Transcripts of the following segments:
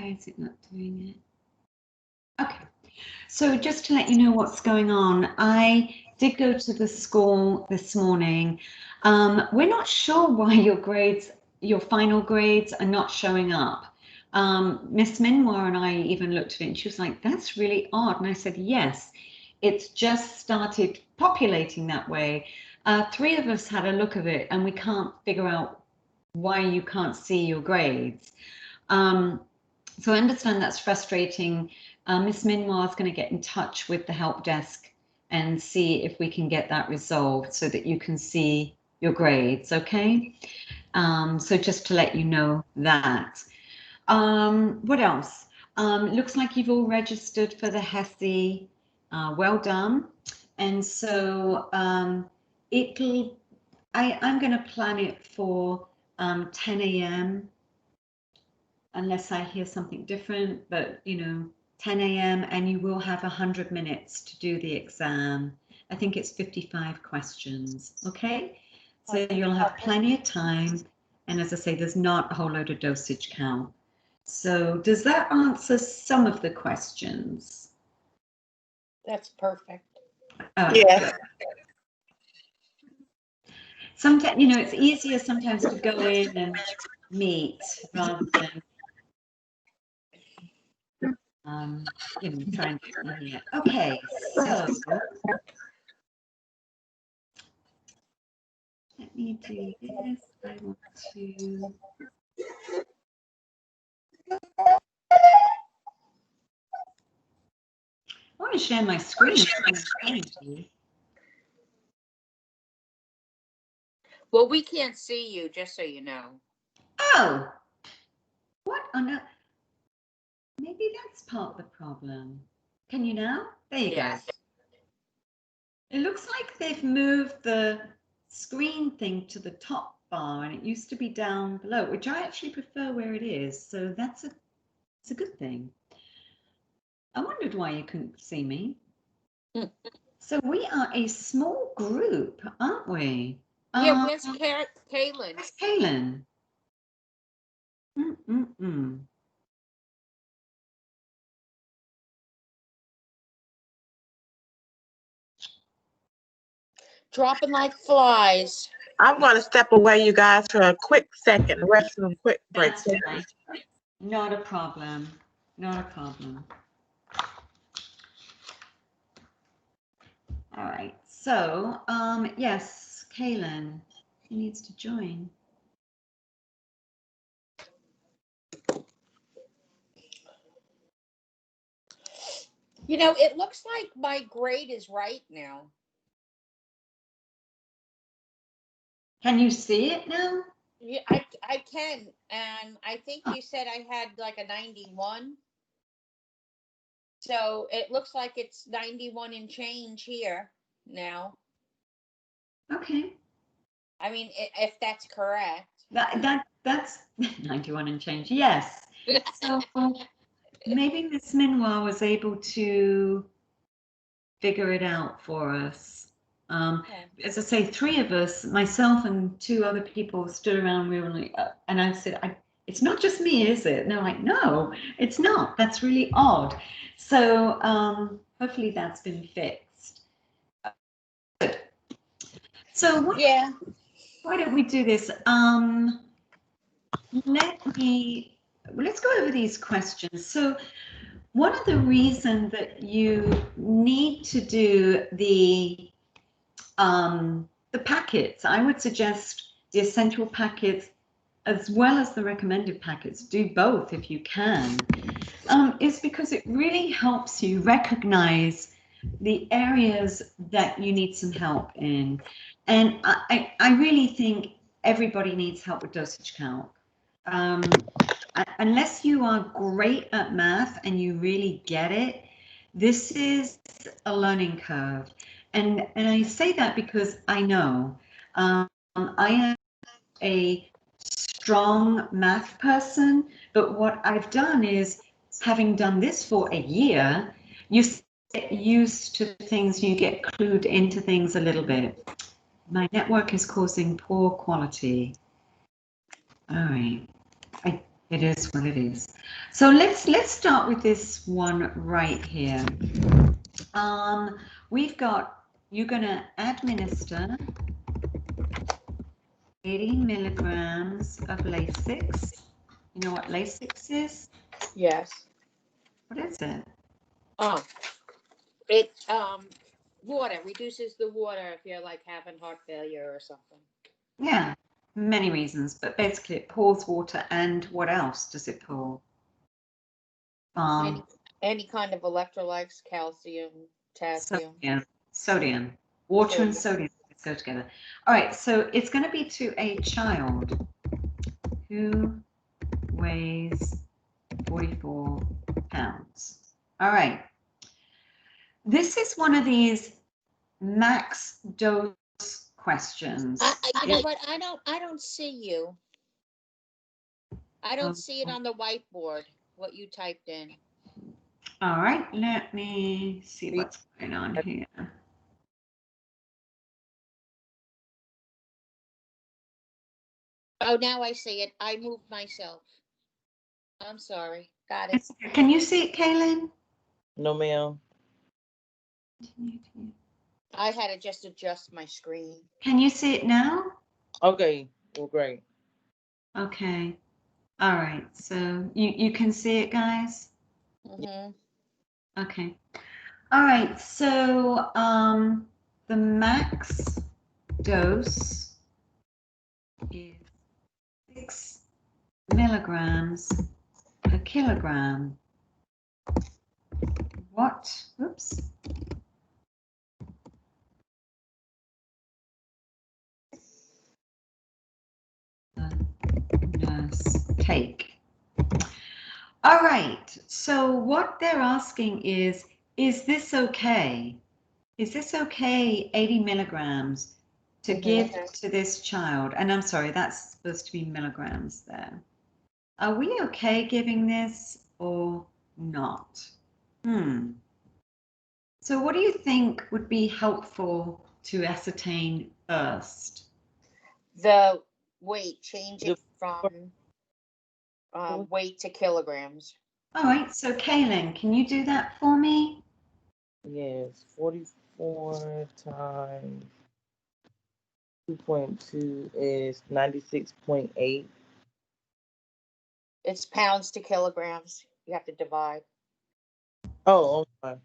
Why is it not doing it? Okay, so just to let you know what's going on, I did go to the school this morning. We're not sure why your final grades are not showing up. Miss Minwar and I even looked at it and she was like, that's really odd. And I said, yes, it's just started populating that way. 3 of us had a look of it and we can't figure out why you can't see your grades. So I understand that's frustrating. Miss Minwar is going to get in touch with the help desk and see if we can get that resolved so that you can see your grades, okay? So just to let you know that. What else? Looks like you've all registered for the HESI. Well done. And so I'm going to plan it for 10 a.m. unless I hear something different, but 10 a.m. and you will have 100 minutes to do the exam. I think it's 55 questions, okay? So you'll have plenty of time. And as I say, there's not a whole load of dosage count. So does that answer some of the questions? That's perfect. Yeah. Sometimes, it's easier sometimes to go in and meet rather than try and get in here. Okay, so let me do this. I want to share my screen. Well, we can't see you, just so you know. Oh, what on earth? Maybe that's part of the problem. Can you now? There you go. It looks like they've moved the screen thing to the top bar and it used to be down below, which I actually prefer where it is. So it's a good thing. I wondered why you couldn't see me. So we are a small group, aren't we? Yeah, where's Kaylin? Where's Kaylin? Dropping like flies. I'm going to step away, you guys, for a quick second. Restroom quick break. That's right. Not a problem. Not a problem. All right. So, yes, Kaylin, she needs to join. It looks like my grade is right now. Can you see it now? Yeah, I can. And I think you said I had like a 91. So it looks like it's 91 and change here now. Okay. I mean, if that's correct. That's 91 and change. Yes. So maybe Miss Minwar was able to figure it out for us. As I say, 3 of us, myself and 2 other people, stood around. We were like, and I said, "It's not just me, is it?" And they're like, "No, it's not. That's really odd." So hopefully that's been fixed. Good. So why don't we do this? Let's go over these questions. So one of the reasons that you need to do the packets, I would suggest the essential packets as well as the recommended packets, do both if you can, is because it really helps you recognize the areas that you need some help in. And I really think everybody needs help with dosage count. Unless you are great at math and you really get it, this is a learning curve. And I say that because I know I am a strong math person, but what I've done is, having done this for a year, you get used to things, you get clued into things a little bit. My network is causing poor quality. All right. It is what it is. So let's start with this one right here. We've got, you're going to administer 80 milligrams of Lasix. You know what Lasix is? Yes. What is it? Oh, it water reduces the water if you're like having heart failure or something. Yeah, many reasons, but basically it pours water, and what else does it pour? Any kind of electrolytes, calcium, potassium. Sodium. Water and sodium go together. All right, so it's going to be to a child who weighs 44 pounds. All right. This is one of these max dose questions. You know what? I don't see you. I don't see it on the whiteboard, what you typed in. All right, let me see what's going on here. Oh, now I see it. I moved myself. I'm sorry. Got it. Can you see it, Kaylin? No, ma'am. I had to just adjust my screen. Can you see it now? Okay, well, great. Okay. All right, so you can see it, guys? Mm-hmm. Okay. All right, so the max dose is 6 milligrams per kilogram. What? Oops. Nurse take. All right, so what they're asking is this okay? Is this okay, 80 milligrams to give to this child? And I'm sorry, that's supposed to be milligrams there. Are we okay giving this or not? So what do you think would be helpful to ascertain first? The weight, change it from weight to kilograms. All right, so Kaylin, can you do that for me? Yes, 44 times 2.2 is 96.8. It's pounds to kilograms. You have to divide. Oh, okay.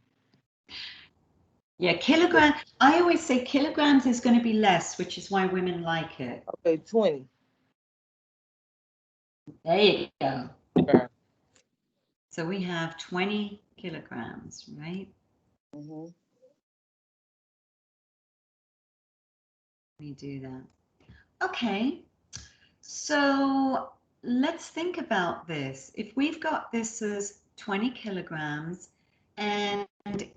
Yeah, kilogram. I always say kilograms is going to be less, which is why women like it. Okay, 20. There you go. Okay. So we have 20 kilograms, right? Mm-hmm. Let me do that. Okay, so let's think about this. If we've got this as 20 kilograms and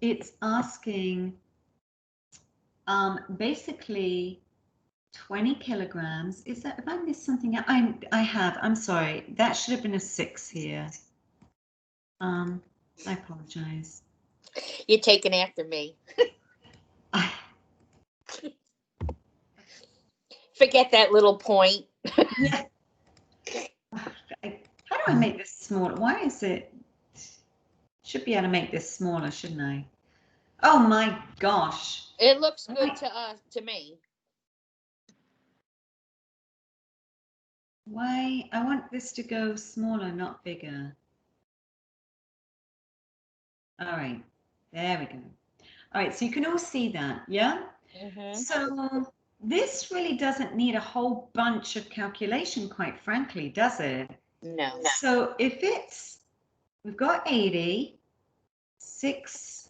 it's asking basically 20 kilograms, is that, if I missed something out? I'm sorry, that should have been a 6 here. I apologize. You're taking after me. Forget that little point. Yeah. How do I make this smaller? Why is it? Should be able to make this smaller, shouldn't I? Oh my gosh. It looks good to me. Why? I want this to go smaller, not bigger. All right. There we go. All right. So you can all see that, yeah? Mm-hmm. So this really doesn't need a whole bunch of calculation, quite frankly, does it? No. So if it's, we've got 80, 6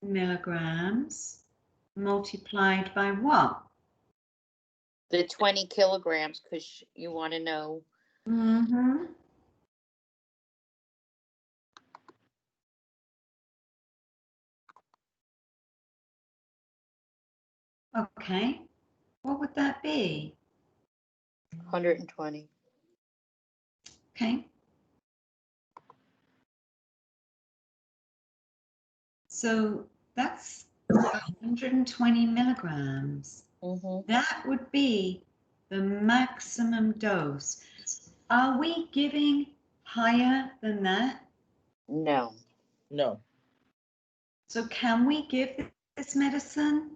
milligrams multiplied by what? The 20 kilograms, because you want to know. Mm-hmm. Okay. What would that be? 120. Okay. So that's 120 milligrams. Mm-hmm. That would be the maximum dose. Are we giving higher than that? No. No. So can we give this medicine?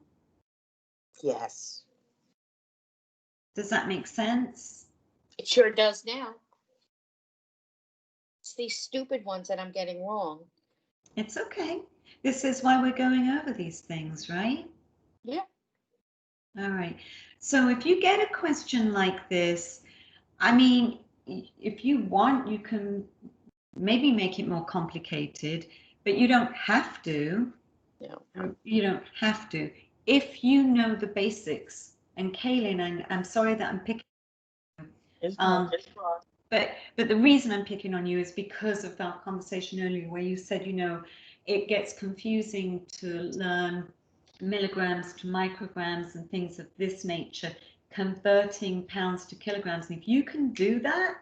Yes. Does that make sense? It sure does now. It's these stupid ones that I'm getting wrong. It's okay. This is why we're going over these things, right? Yeah. All right. So if you get a question like this, I mean, if you want, you can maybe make it more complicated, but you don't have to. No. You don't have to. If you know the basics, and Kaylin, I'm sorry that I'm picking. It's fine. But the reason I'm picking on you is because of our conversation earlier where you said, you know, it gets confusing to learn milligrams to micrograms and things of this nature, converting pounds to kilograms. And if you can do that,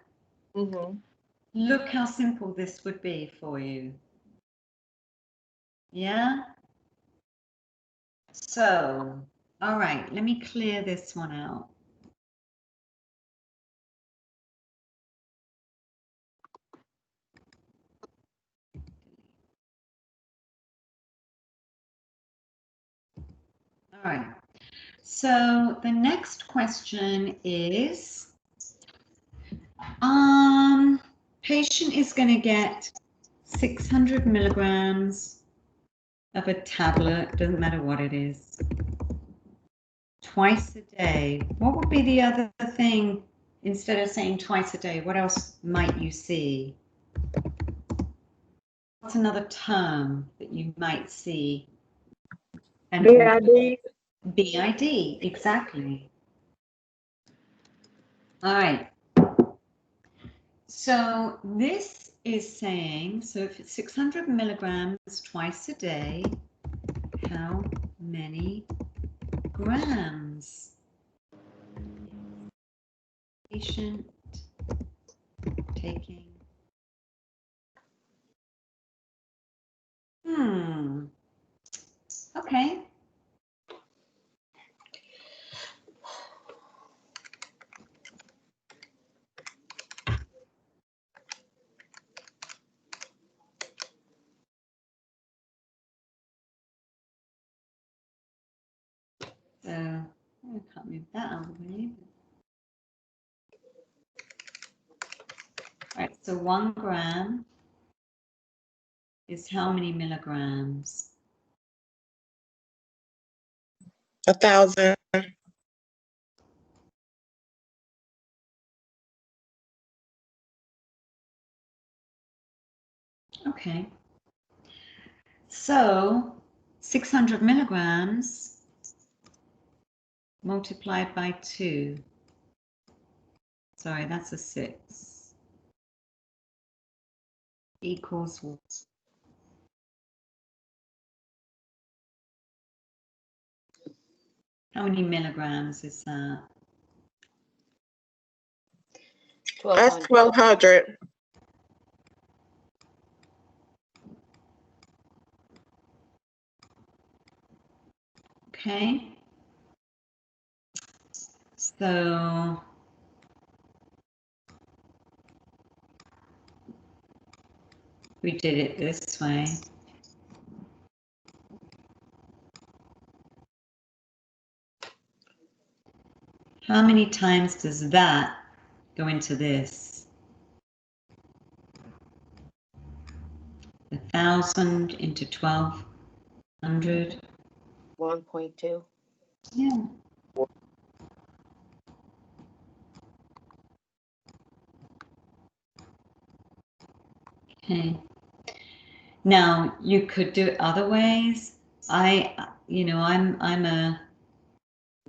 look how simple this would be for you. Yeah? So, all right, let me clear this one out. All right. So the next question is, patient is going to get 600 milligrams of a tablet, doesn't matter what it is, twice a day. What would be the other thing instead of saying twice a day? What else might you see? What's another term that you might see? And BID. BID, exactly. All right. So this is saying, so if it's 600 milligrams twice a day, how many grams? Patient taking. Okay. So I can't move that out of the way. All right, so 1 gram is how many milligrams? 1,000. Okay. So 600 milligrams multiplied by 2. Sorry, that's a 6. Equals what? How many milligrams is that? That's 1200. 1,200. Okay. So we did it this way. How many times does that go into this? 1,000 into 1,200. 1.2. Yeah. Okay. Now you could do it other ways. I'm a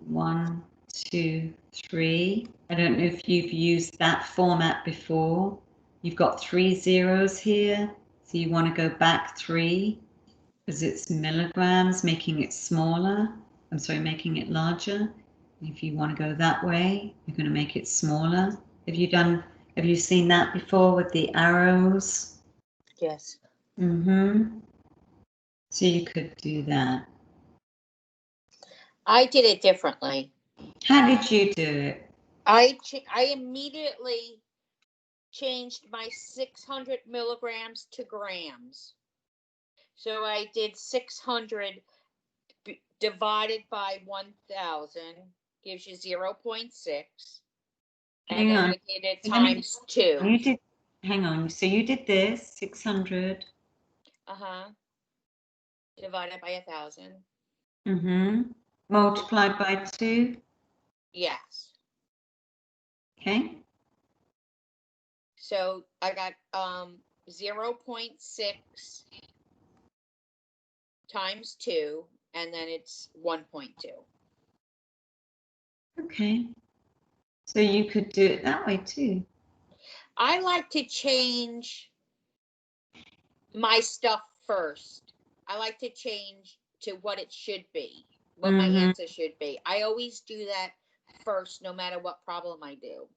1, 2, 3. I don't know if you've used that format before. You've got 3 zeros here, so you want to go back 3 because it's milligrams, making it smaller. I'm sorry, making it larger. If you want to go that way, you're going to make it smaller. Have you seen that before with the arrows? Yes. So you could do that. I did it differently. How did you do it? I immediately changed my 600 milligrams to grams. So I did 600 divided by 1,000 gives you 0.6. And Hang then on. I did it Let me- times 2. You did, hang on. So you did this, 600. Divided by 1,000. Mm-hmm. Multiplied by 2. Yes. Okay. So I got 0.6 times 2, and then it's 1.2. Okay. So you could do it that way too. I like to change my stuff first. I like to change to what it should be, what my Mhm. answer should be. I always do that first, no matter what problem I do.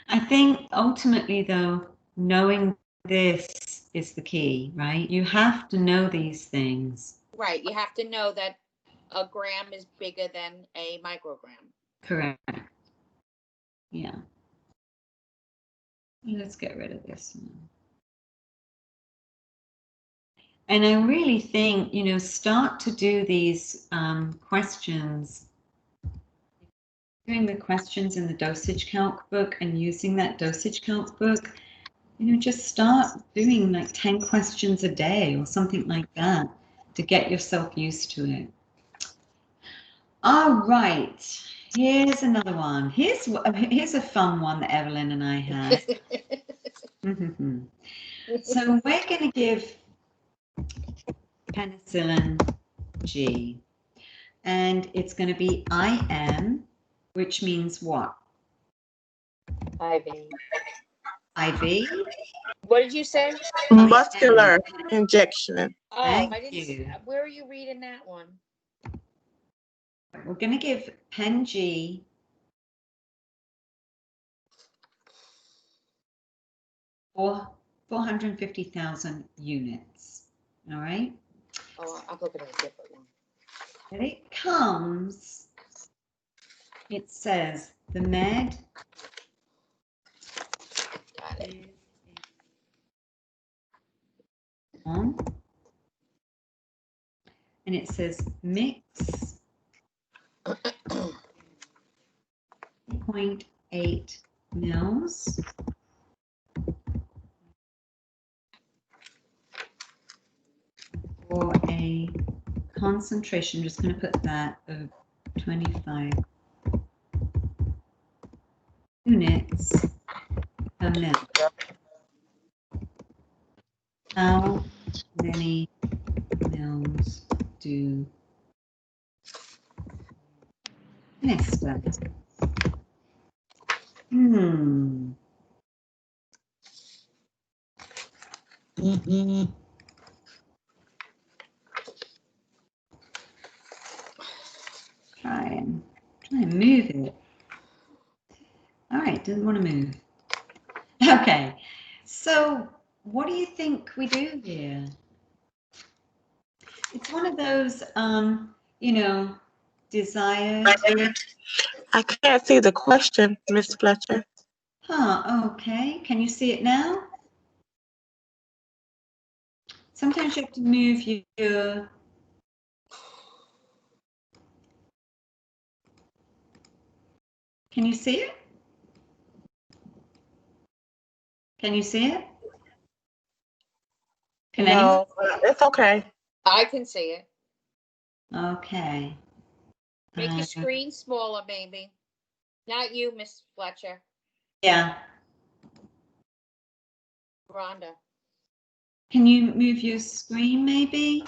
I think ultimately, though, knowing this is the key, right? You have to know these things. Right. You have to know that a gram is bigger than a microgram. Correct. Yeah. Let's get rid of this one. And I really think, you know, start to do these questions, doing the questions in the dosage calc book and using that dosage calc book. You know, just start doing like 10 questions a day or something like that to get yourself used to it. All right, here's another one. Here's a fun one that Evelyn and I had. So we're going to give penicillin G, and it's going to be IM, which means what? IV. IV? What did you say? Muscular injection. Oh, Thank I didn't. you. Where are you reading that one? We're going to give Pen G 450,000 units. All right. Oh, I'm looking at a different one. And it comes, it says the med Got it. on, and it says mix 0.8 mils for a concentration, I'm just going to put that, of 25 units per mil. How many mils do Nesta? Try and move it. All right, doesn't want to move. Okay, so what do you think we do here? It's one of those, you know, desired. I can't see the question, Miss Fletcher. Huh, okay. Can you see it now? Sometimes you have to move your. Can you see it? Can you see it? Can No, it's okay. I can see it. anyone? Okay. Make your screen smaller, maybe. Not you, Miss Fletcher. Yeah. Rhonda. Can you move your screen, maybe?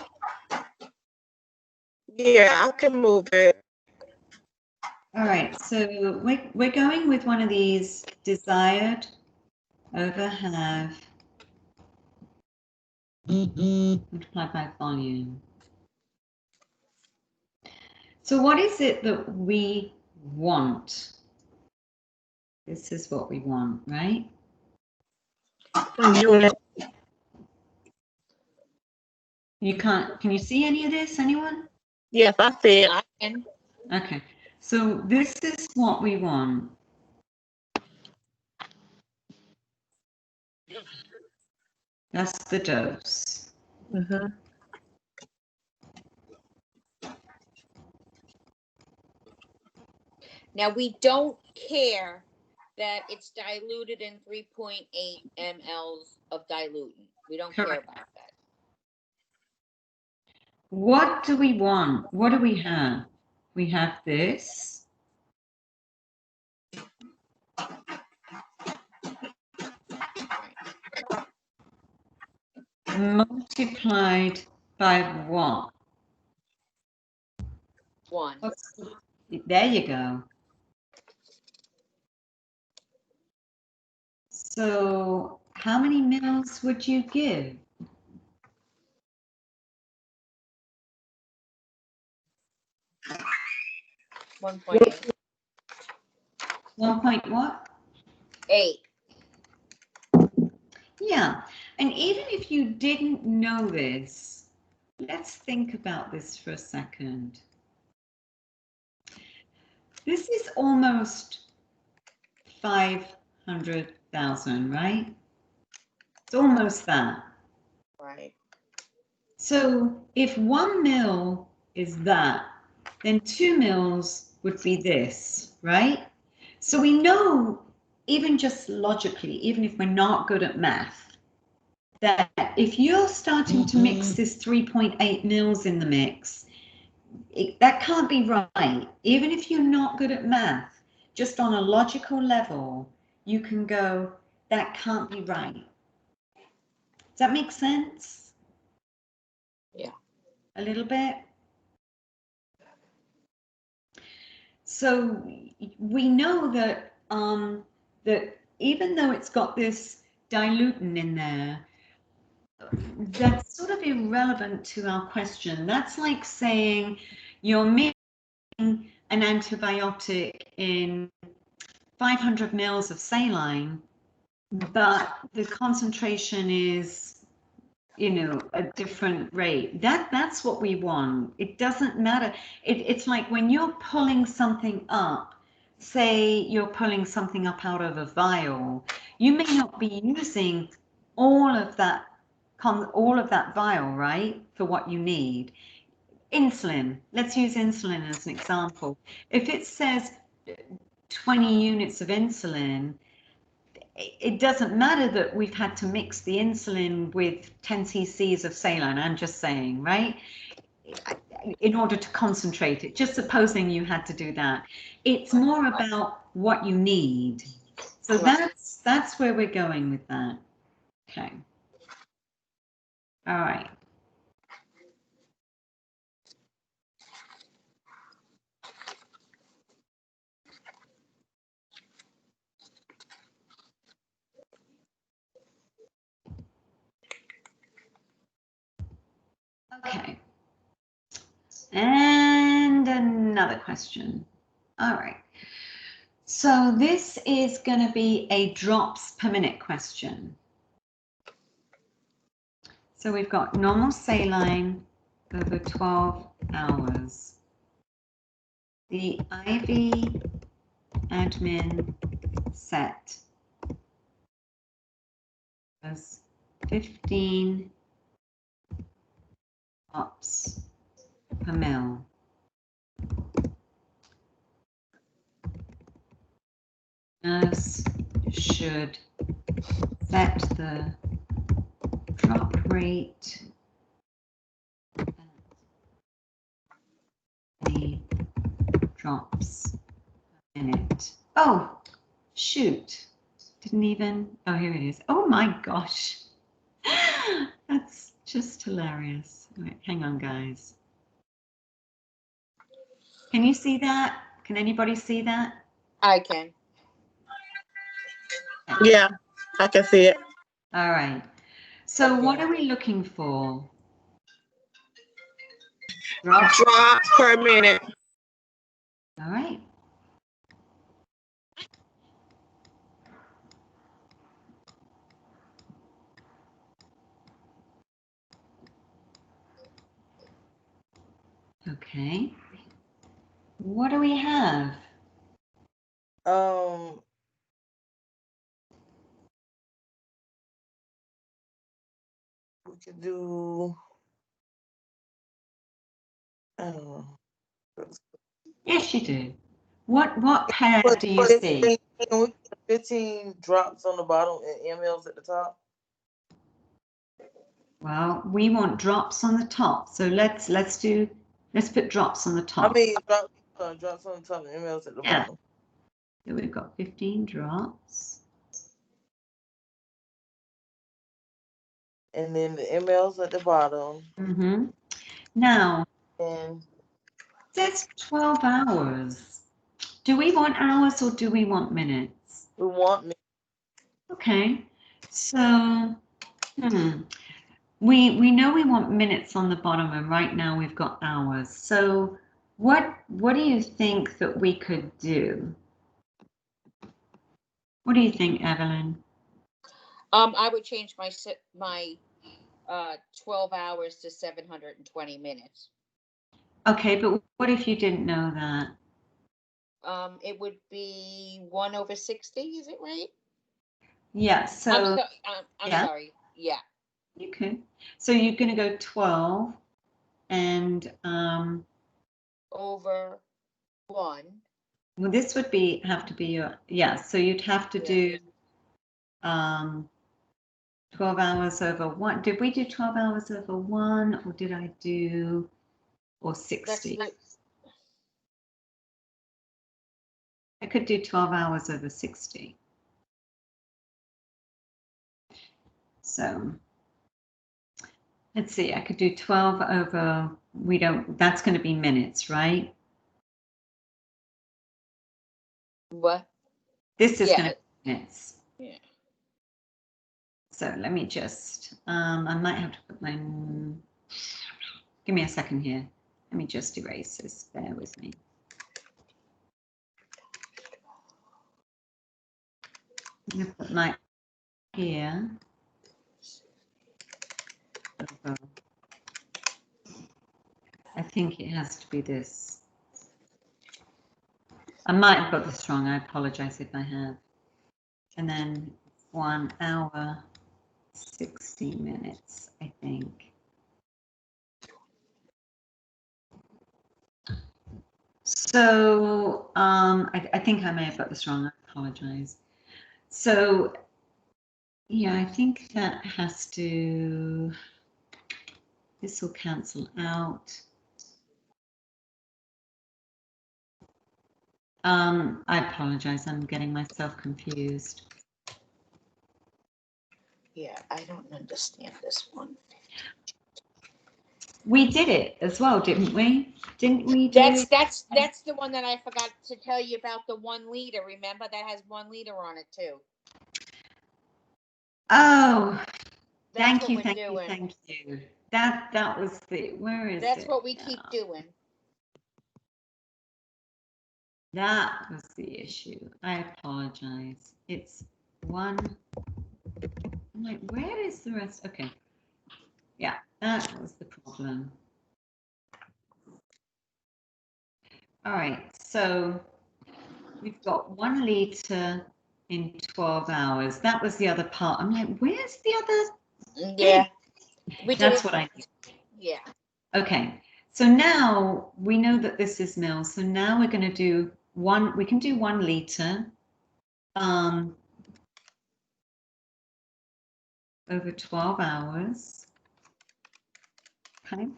Yeah, I can move it. All right, so we're going with one of these desired over have multiplied by volume. So what is it that we want? This is what we want, right? Unit. You can't, can you see any of this, anyone? Yes, I see it. I can. Okay, So this is what we want. That's the dose. Mm-hmm. Now, we don't care that it's diluted in 3.8 mLs of diluent. We don't care Correct. about that. What do we want? What do we have? We have this. Multiplied by what? 1. There you go. So how many mils would you give? 1.8. 1 point what? 8. Yeah, and even if you didn't know this, let's think about this for a second. This is almost 500,000, right? It's almost that. Right. So if 1 mil is that, then 2 mils would be this, right? So we know, even just logically, even if we're not good at math, that if you're starting to mix this 3.8 mils in the mix, that can't be right. Even if you're not good at math, just on a logical level, you can go, that can't be right. Does that make sense? Yeah. A little bit? So we know that that even though it's got this diluent in there, that's sort of irrelevant to our question. That's like saying you're mixing an antibiotic in 500 mils of saline, but the concentration is, you know, a different rate. That's what we want. It doesn't matter. It's like when you're pulling something up, say you're pulling something up out of a vial, you may not be using all of that vial, right, for what you need. Insulin, let's use insulin as an example. If it says 20 units of insulin, it doesn't matter that we've had to mix the insulin with 10 cc's of saline, I'm just saying, right? In order to concentrate it, just supposing you had to do that. It's more about what you need. So that's where we're going with that. Okay. All right. Okay. And another question. All right. So this is going to be a drops per minute question. So we've got normal saline over 12 hours. The IV admin set was 15 drops per mil. Nurse should set the drop rate at the drops per minute. Oh, shoot. Didn't even, oh, here it is. Oh my gosh. That's just hilarious. Right, hang on, guys. Can you see that? Can anybody see that? I can. Yeah, I can see it. All right. So what are we looking for? Drops. Drops per minute. All right. Okay. What do we have? We could do. I don't know. Yes, you do. What pair Put do you see? 15 drops on the bottom and MLs at the top. Well, we want drops on the top. So let's put drops on the top. I mean, drops on the top and MLs at the bottom. So we've got 15 drops. And then the MLs at the bottom. Mm-hmm. Now, And there's 12 hours. Do we want hours or do we want minutes? we want me. Okay. So, we know we want minutes on the bottom, and right now we've got hours. So, what do you think that we could do? What do you think, Evelyn? I would change my 12 hours to 720 minutes. Okay, but what if you didn't know that? It would be 1/60. Is it right? Yeah. So I'm yeah. sorry. Yeah. You could. So you're going to go 12 and over 1. well, this would have to be your, so you'd have to do 12 hours over 1. Did we do 12 hours over 1 or did I do, or 60? I could do 12 hours over 60. So let's see, I could do 12 over, that's going to be minutes, right? What? This is going to be minutes. Yeah. So let me just, I might have to put my, give me a second here. Let me just erase this, bear with me. I'm going to put my here. I think it has to be this. I might have got this wrong. I apologize if I have. And then 1 hour, 60 minutes, I think. So I think I may have got this wrong. I apologize. So yeah, I think that has to, this will cancel out. I apologize. I'm getting myself confused. Yeah, I don't understand this one. We did it as well, didn't we? Didn't we do? That's the one that I forgot to tell you about, the 1 liter. Remember, that has 1 liter on it too. Oh, That's thank you. That was the, where is it? That's what we keep doing. That was the issue. I apologize. It's 1. I'm like, where is the rest? Okay. Yeah, that was the problem. All right, so we've got 1 liter in 12 hours. That was the other part. I'm like, where's the other? Yeah. That's what I need. Yeah. Okay, so now we know that this is mils. So now we're going to do we can do 1 liter over 12 hours. Okay. And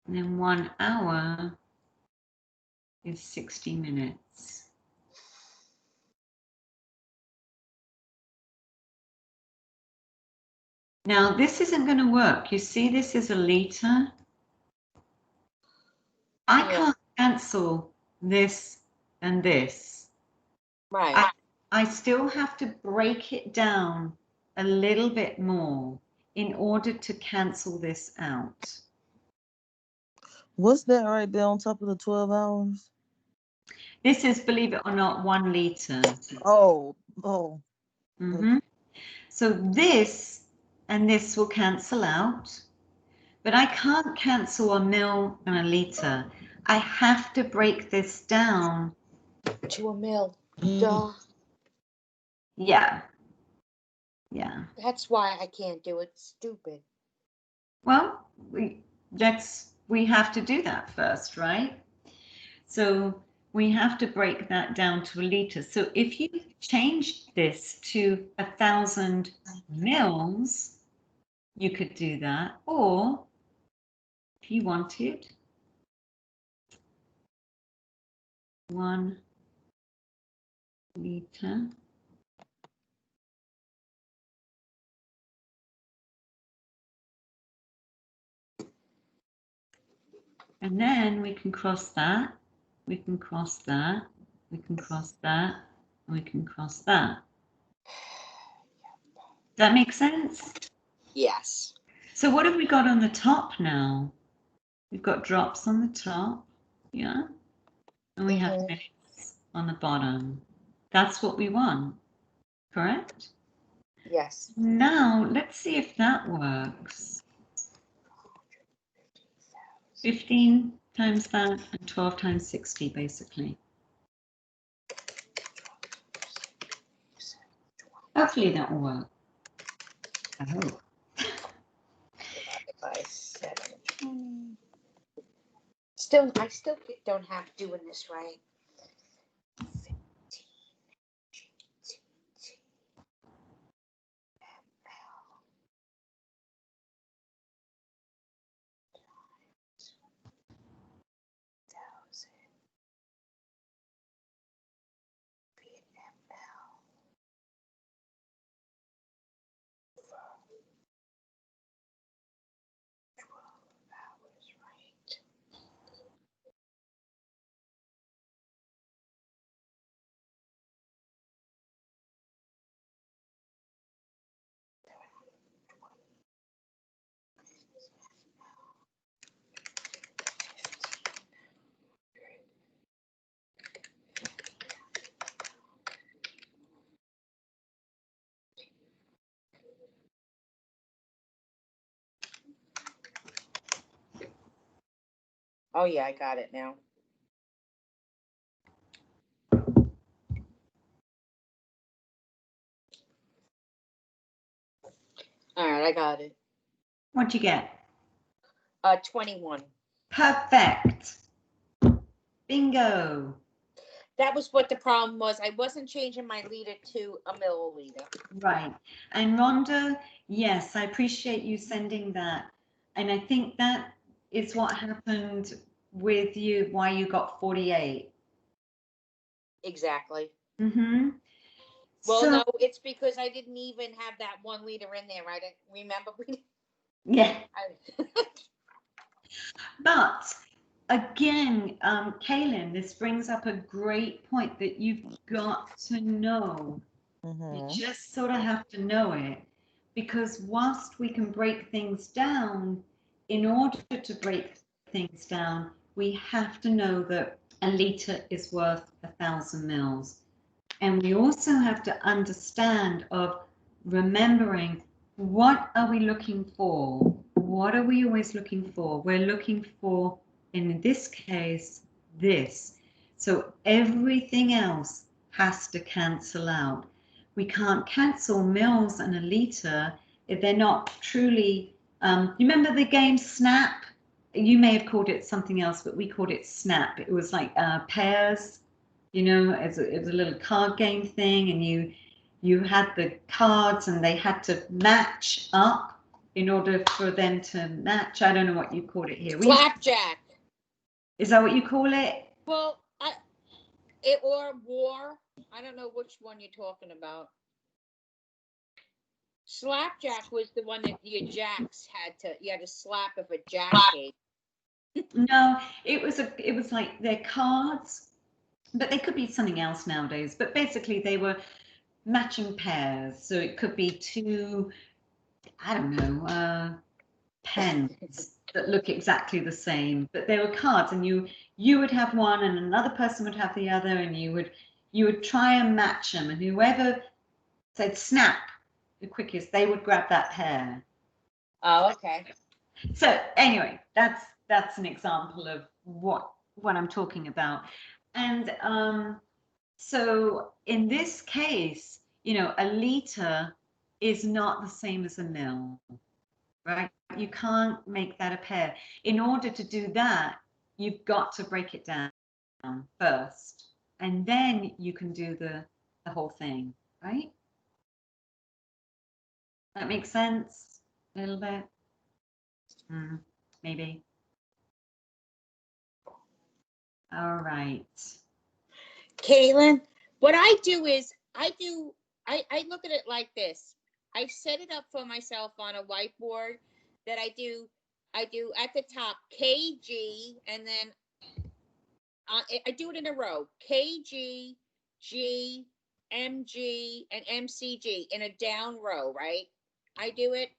then 1 hour is 60 minutes. Now, this isn't going to work. You see, this is a liter. I can't cancel this and this. Right. I still have to break it down a little bit more in order to cancel this out. What's that right there on top of the 12 hours? This is, believe it or not, 1 liter. Oh. Mm-hmm. So this and this will cancel out. But I can't cancel a mil and a liter. I have to break this down. To a mil. Duh. Yeah. Yeah. That's why I can't do it. Stupid. Well, we have to do that first, right? So we have to break that down to a liter. So if you change this to 1,000 mils, you could do that. Or if you wanted, 1 liter. And then we can cross that, we can cross that, we can cross that, and we can cross that. Does that make sense? Yes. So what have we got on the top now? We've got drops on the top, yeah? And we have minutes on the bottom. That's what we want, correct? Yes. Now, let's see if that works. 15 times that and 12 times 60, basically. Hopefully that will work. I hope. Divided by 720. I still don't have doing this right. 15 GTT ml times 1,000 ml for 12 hours, right? Oh yeah, I got it now. All right, I got it. What'd you get? 21. Perfect. Bingo. That was what the problem was. I wasn't changing my liter to a milliliter. Right. And Rhonda, yes, I appreciate you sending that. And I think that is what happened with you, why you got 48. Exactly. Mm-hmm. Well, So, no, it's because I didn't even have that 1 liter in there. I didn't remember. yeah. But again, Kaylin, this brings up a great point that you've got to know. You just sort of have to know it, because whilst we can break things down, in order to break things down, we have to know that a litre is worth 1,000 mils. And we also have to understand of remembering, what are we looking for? What are we always looking for? We're looking for, in this case, this. So everything else has to cancel out. We can't cancel mils and a litre if they're not truly, you remember the game Snap? You may have called it something else, but we called it Snap. It was like pairs. You know, it was a little card game thing, and you had the cards and they had to match up in order for them to match. I don't know what you call it here. Flapjack. Is that what you call it? Well, or war. I don't know which one you're talking about. Slapjack was the one that your jacks you had to slap if a jack gave. No, it was like their cards, but they could be something else nowadays. But basically, they were matching pairs. So it could be two, I don't know, pens that look exactly the same, but they were cards, and you would have one, and another person would have the other, and you would try and match them, and whoever said snap, the quickest, they would grab that hair. Oh, okay. So anyway, that's an example of what I'm talking about. And so in this case, you know, a liter is not the same as a mil, right? You can't make that a pair. In order to do that, you've got to break it down first, and then you can do the whole thing, right? That makes sense a little bit? Maybe. All right. Kaylin, what I do is I look at it like this. I set it up for myself on a whiteboard that I do at the top KG, and then I do it in a row: KG, G, MG, and MCG in a down row, right? I do it,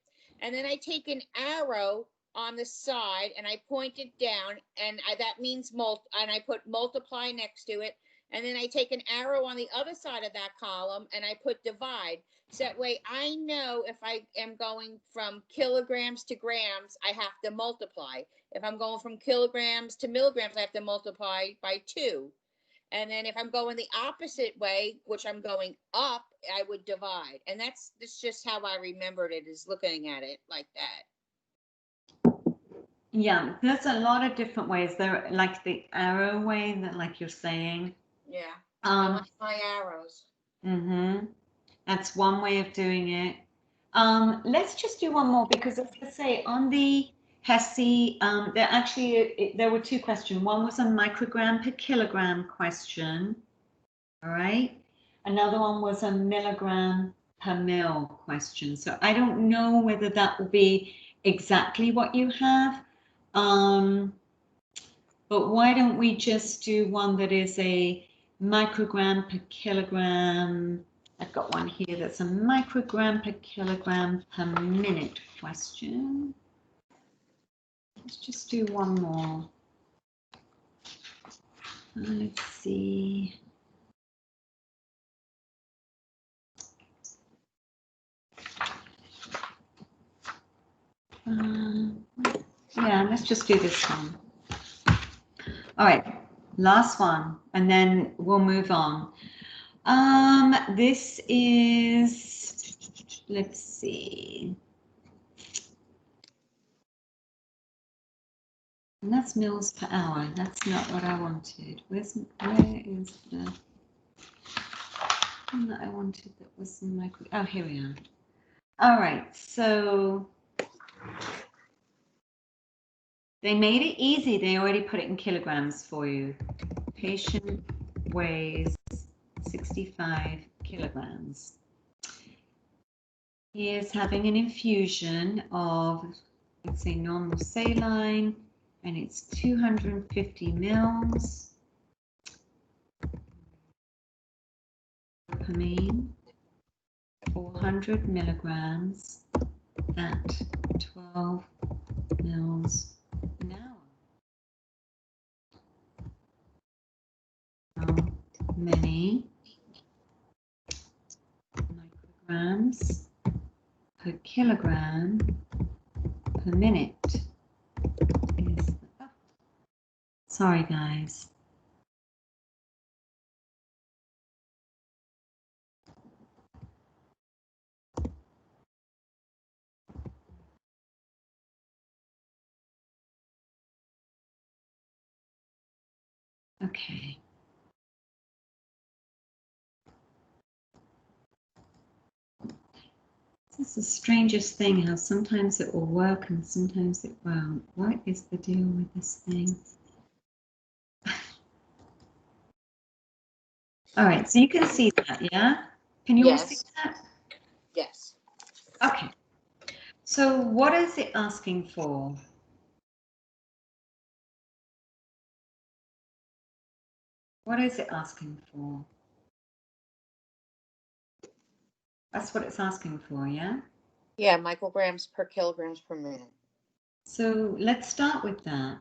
and then I take an arrow on the side and I point it down, and that means and I put multiply next to it, and then I take an arrow on the other side of that column and I put divide. So that way I know if I am going from kilograms to grams, I have to multiply. If I'm going from kilograms to milligrams, I have to multiply by 2. And then if I'm going the opposite way, which I'm going up, I would divide. And that's just how I remembered it, is looking at it like that. Yeah, there's a lot of different ways. There, like the arrow way, that, like you're saying. Yeah. I like my arrows. That's one way of doing it. Let's just do one more, because as I say, on the HESI, there were 2 questions. One was a microgram per kilogram question. All right. Another one was a milligram per mil question. So I don't know whether that will be exactly what you have. But why don't we just do one that is a microgram per kilogram? I've got one here that's a microgram per kilogram per minute question. Let's just do one more. Let's see. Yeah, let's just do this one. All right, last one, and then we'll move on. This is, let's see. And that's mils per hour. That's not what I wanted. Where is the one that I wanted that was in my, oh, here we are. All right, so they made it easy. They already put it in kilograms for you. Patient weighs 65 kilograms. He is having an infusion of, let's say, normal saline, and it's 250 mils. Dopamine, 400 milligrams at 12 mils an hour. How many micrograms per kilogram per minute is the, oh, sorry guys. Okay. This is the strangest thing, how sometimes it will work and sometimes it won't. What is the deal with this thing? All right, so you can see that, yeah? Can you all see that? Yes. Okay. So what is it asking for? What is it asking for? That's what it's asking for, yeah? Yeah, micrograms per kilograms per minute. So let's start with that.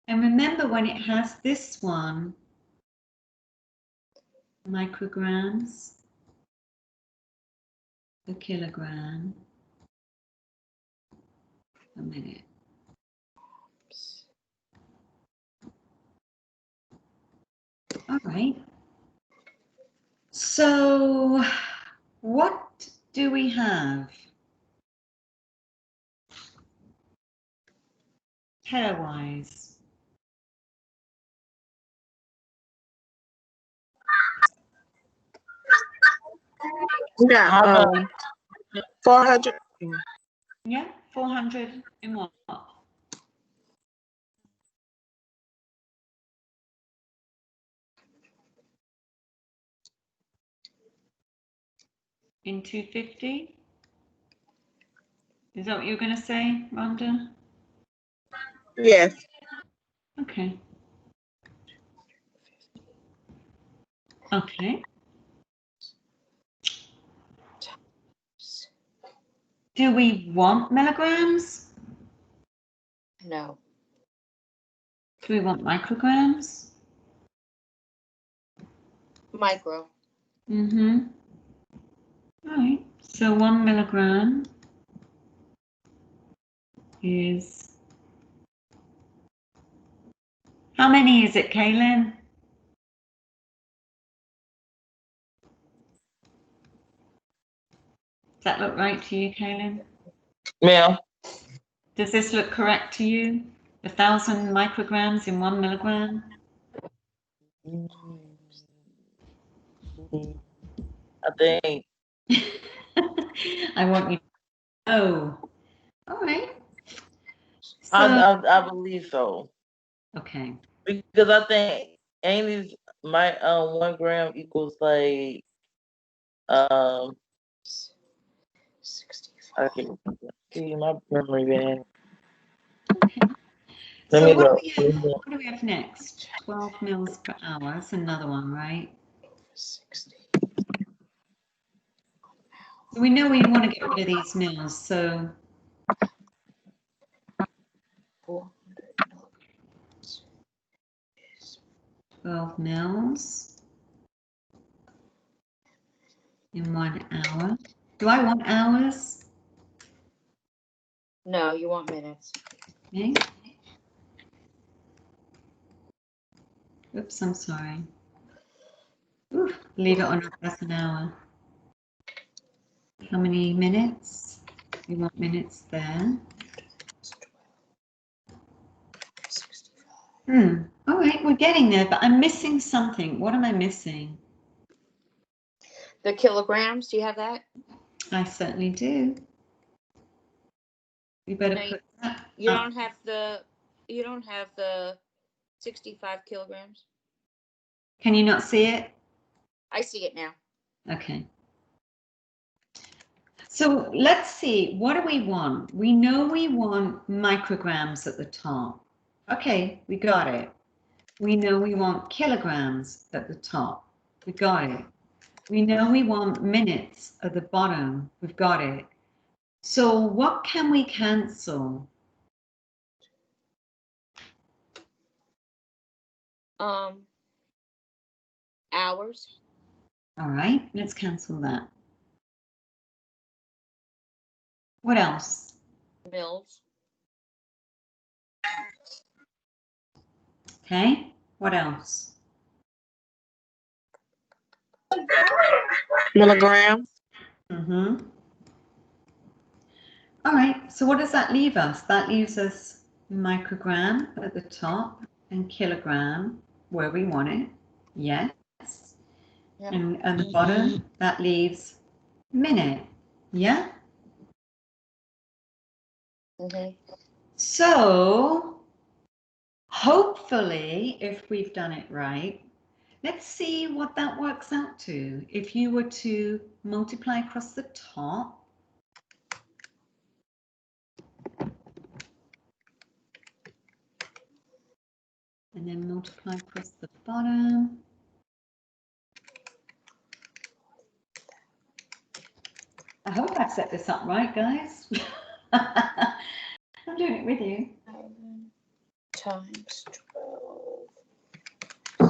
And remember, when it has this one, micrograms per kilogram per minute. All right. So what do we have? Pairwise. Yeah, How about 400. Yeah, 400 in what? In 250? Is that what you're going to say, Rhonda? Yes. Okay. Okay. Do we want milligrams? No. Do we want micrograms? Micro. Mm-hmm. All right. So 1 milligram is... How many is it, Kaylin? Does that look right to you, Kaylin? ma'am? Does this look correct to you? 1,000 micrograms in 1 milligram? I think I want you to know. All right. So, I believe so. okay. Because I think Amy's my 1 gram equals like 65. I can see my memory bad. Okay. Let So me what go. do we have next? 12 mils per hour. That's another one, right? 60. So we know we want to get rid of these mils. So 400 is 12 mils in 1 hour. Do I want hours? no, you want minutes. Okay. Oops, I'm sorry. Oof, believe it or not, that's an hour. How many minutes? We want minutes there. 65. All right, we're getting there, but I'm missing something. What am I missing? The kilograms, do you have that? I certainly do. We better No, put that You up. don't have the 65 kilograms. Can you not see it? I see it now. Okay. So let's see, what do we want? We know we want micrograms at the top. Okay, we got it. We know we want kilograms at the top. We got it. We know we want minutes at the bottom. We've got it. So what can we cancel? Hours. All right, let's cancel that. What else? Mils. Okay, what else? Milligrams. Mm-hmm. All right, so what does that leave us? That leaves us microgram at the top and kilogram where we want it. Yes. Yep. And at the bottom, that leaves minute. Yeah? Mm-hmm. So hopefully, if we've done it right, let's see what that works out to. If you were to multiply across the top, and then multiply across the bottom. I hope I've set this up right, guys. I'm doing it with you. 7 times 12. 3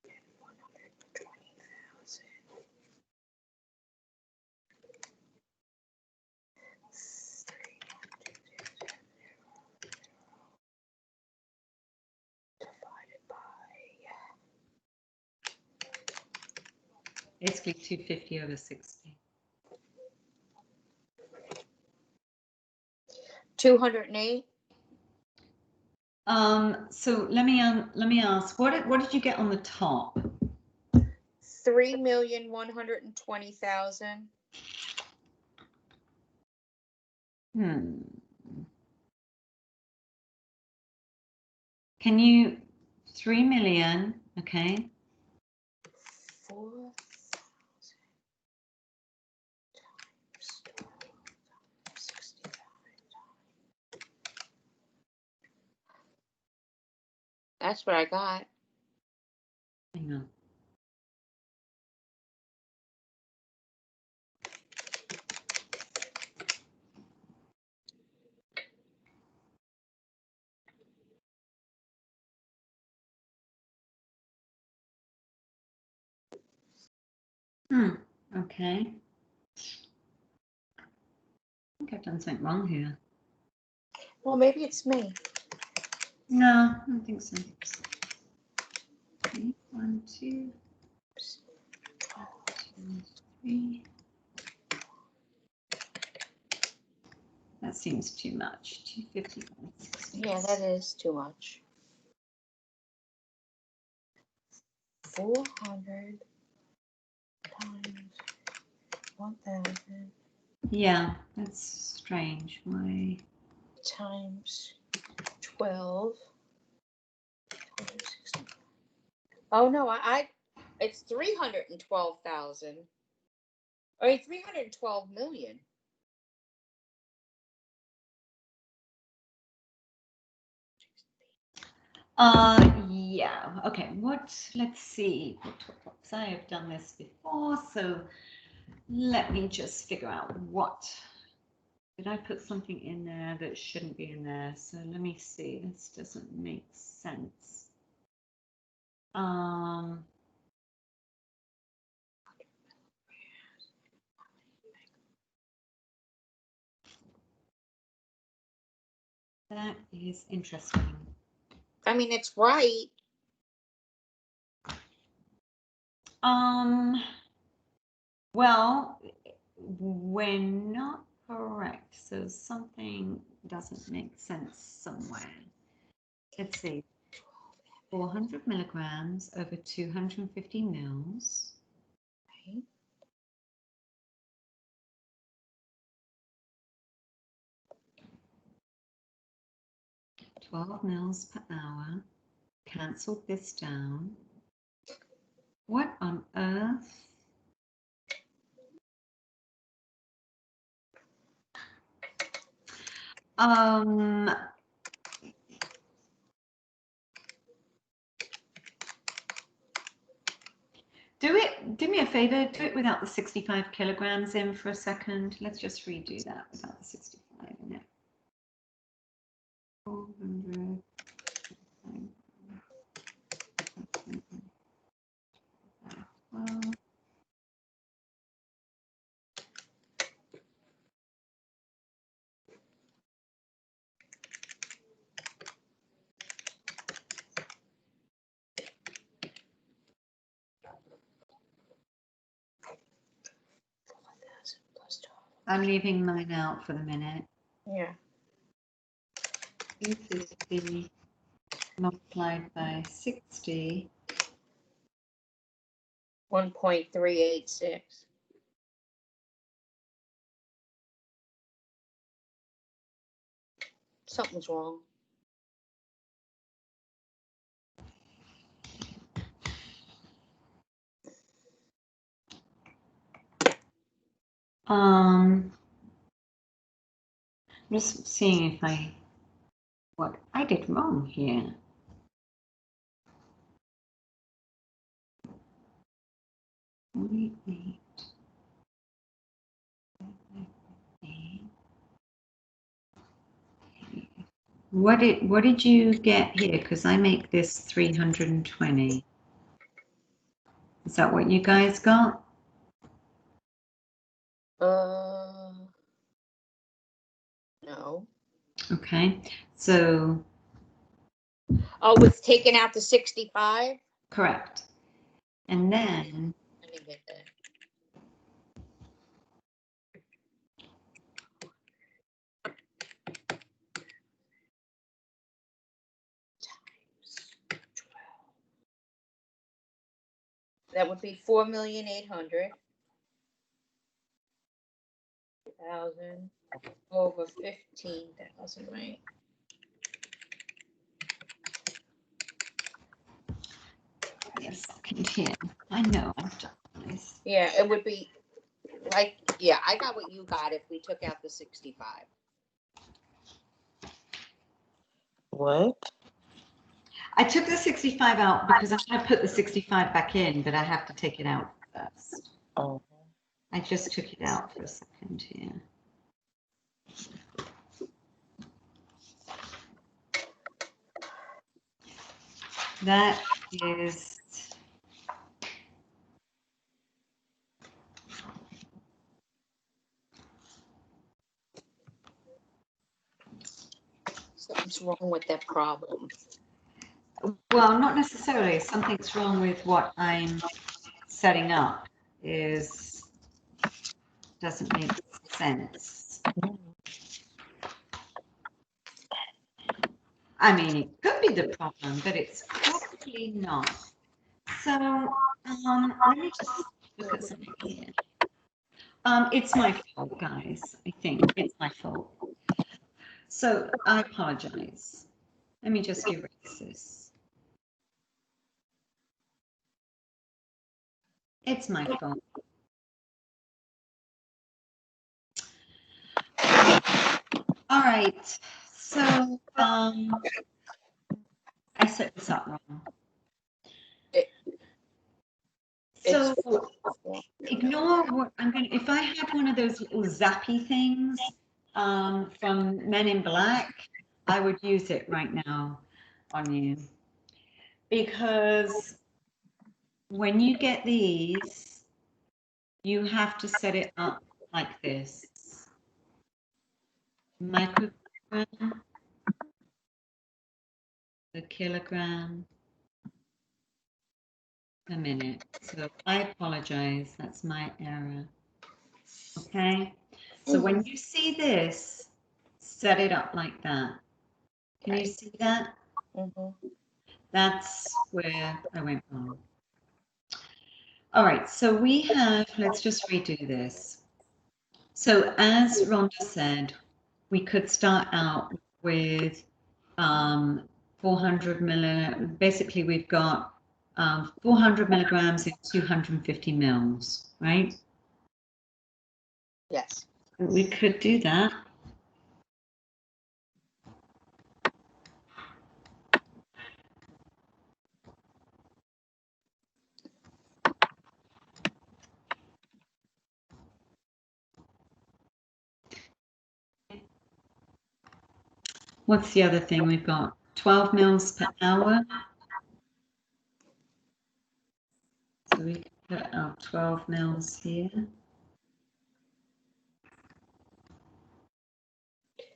and 100. Basically 250 over 60. 208. So let me ask, what did you get on the top? 3,120,000. Can you 3 million? Okay. 4,000 times 65. That's what I got. Hang on. Okay. I think I've done something wrong here. Well, maybe it's me. No, I don't think so. Okay, 1, 2, 3. That seems too much. 250. Yeah, that is too much. 400 times 1,000 Yeah, that's strange. Why? times 12 times 60. Oh no, it's 312,000. I mean 312 million. Yeah. Okay. Let's see. I have done this before, so let me just figure out what. Did I put something in there that shouldn't be in there? So let me see. This doesn't make sense. That is interesting. I mean, it's right. Well, we're not correct. So something doesn't make sense somewhere. Let's see. 400 milligrams over 250 mils. Right. $12 mils per hour. Cancelled this down. What on earth? Do me a favor, do it without the 65 kilograms in for a second. Let's just redo that without the 65 in it. 400. I'm leaving mine out for the minute. Yeah. 250 multiplied by 60. 1.386. Something's wrong. I'm just seeing if what I did wrong here. What did you get here? Because I make this 320. Is that what you guys got? No. Okay, so. Oh, it's taken out to 65? Correct. And then Let me get that. That would be 4,800,000 over 15,000, right? Yes, continue. I know I've done this. Yeah, it would be like, yeah, I got what you got if we took out the 65. What? I took the 65 out because I'm going to put the 65 back in, but I have to take it out first. Oh, I just took it out for a second here. That is Something's wrong with that problem. well, not necessarily. Something's wrong with what I'm setting up. Doesn't make sense. I mean, it could be the problem, but it's probably not. So let me just look at something here. It's my fault, guys. I think it's my fault. So I apologize. Let me just erase this. It's my fault. All right. So I set this up wrong. So ignore what I'm going to, if I had one of those little zappy things from Men in Black, I would use it right now on you. Because when you get these, you have to set it up like this. Microgram, the kilogram, a minute. So I apologize, that's my error. Okay, so when you see this, set it up like that. Can you see that? That's where I went wrong. All right, so we have, let's just redo this. So as Rhonda said, we could start out with 400 milligrams. Basically, we've got 400 milligrams in 250 mils, right? Yes. We could do that. What's the other thing we've got? 12 mils per hour. So we can put our 12 mils here.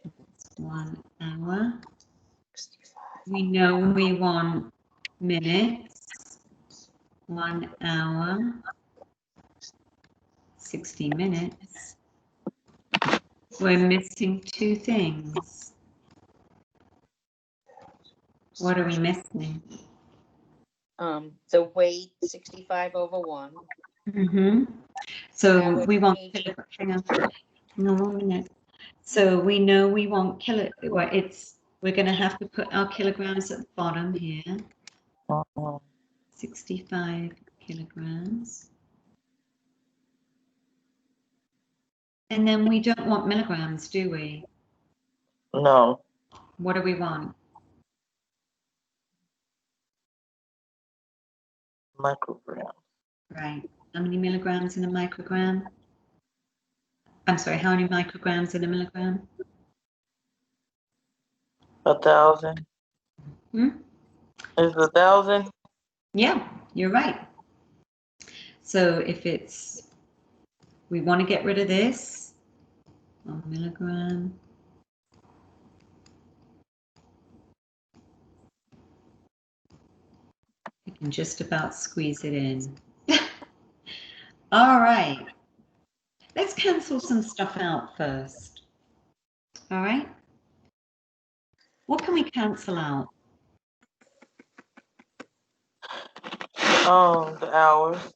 That's 1 hour. We know we want minutes. 1 hour. 60 minutes. We're missing 2 things. What are we missing? The weight 65 over 1. So we want hang on 1 minute. So we know we want we're going to have to put our kilograms at the bottom here. 65 kilograms. And then we don't want milligrams, do we? no. What do we want? Microgram. Right. How many milligrams in a microgram? I'm sorry, how many micrograms in a milligram? 1,000. Is 1,000? Yeah, you're right. So if we want to get rid of this, 1 milligram. You can just about squeeze it in. All right. Let's cancel some stuff out first. All right. What can we cancel out? The hours.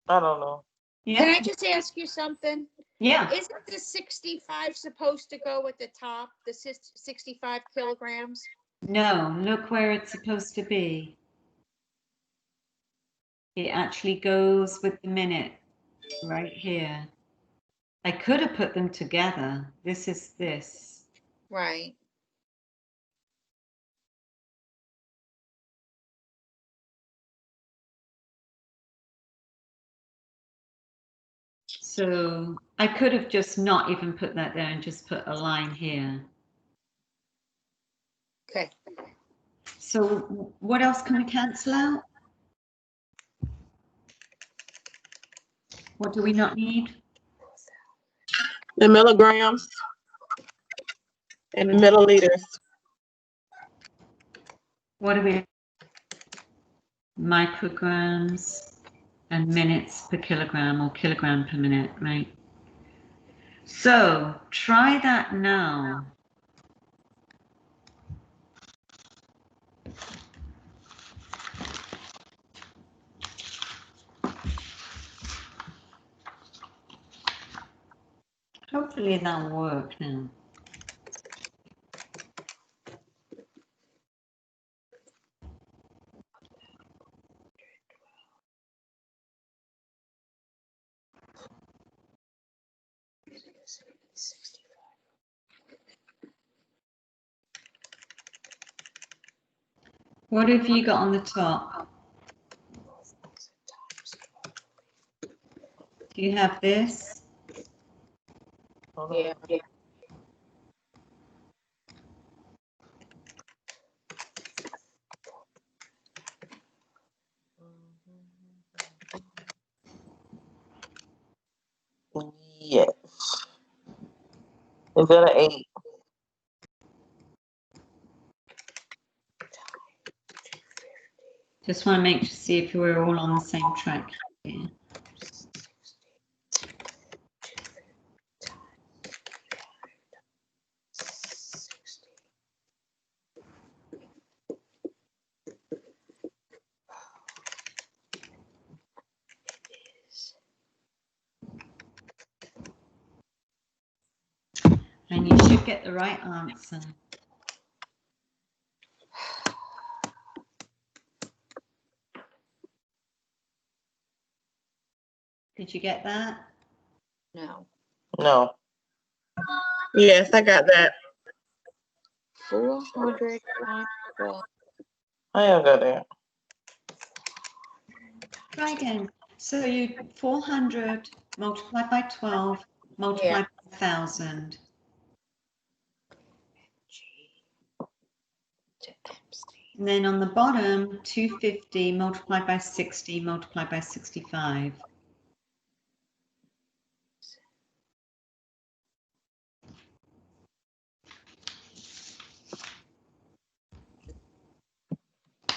I don't know. Can Yeah. I just ask you something? Yeah. Isn't the 65 supposed to go at the top, the 65 kilograms? No, look where it's supposed to be. It actually goes with the minute right here. I could have put them together. This is this. Right. So I could have just not even put that there and just put a line here. Okay. So what else can we cancel out? What do we not need? The milligrams and the milliliters. What do we? Micrograms and minutes per kilogram or kilogram per minute, right? So try that now. Hopefully that'll work now. What have you got on the top? Do you have this? Yeah. Yes. Is that an 8? Just want to make see if we're all on the same track here. And you should get the right answer. Did you get that? No. No. Yes, I got that. 400. I have got that. Try again. So you 400 multiplied by 12 multiplied by 1,000. And then on the bottom, 250 multiplied by 60 multiplied by 65.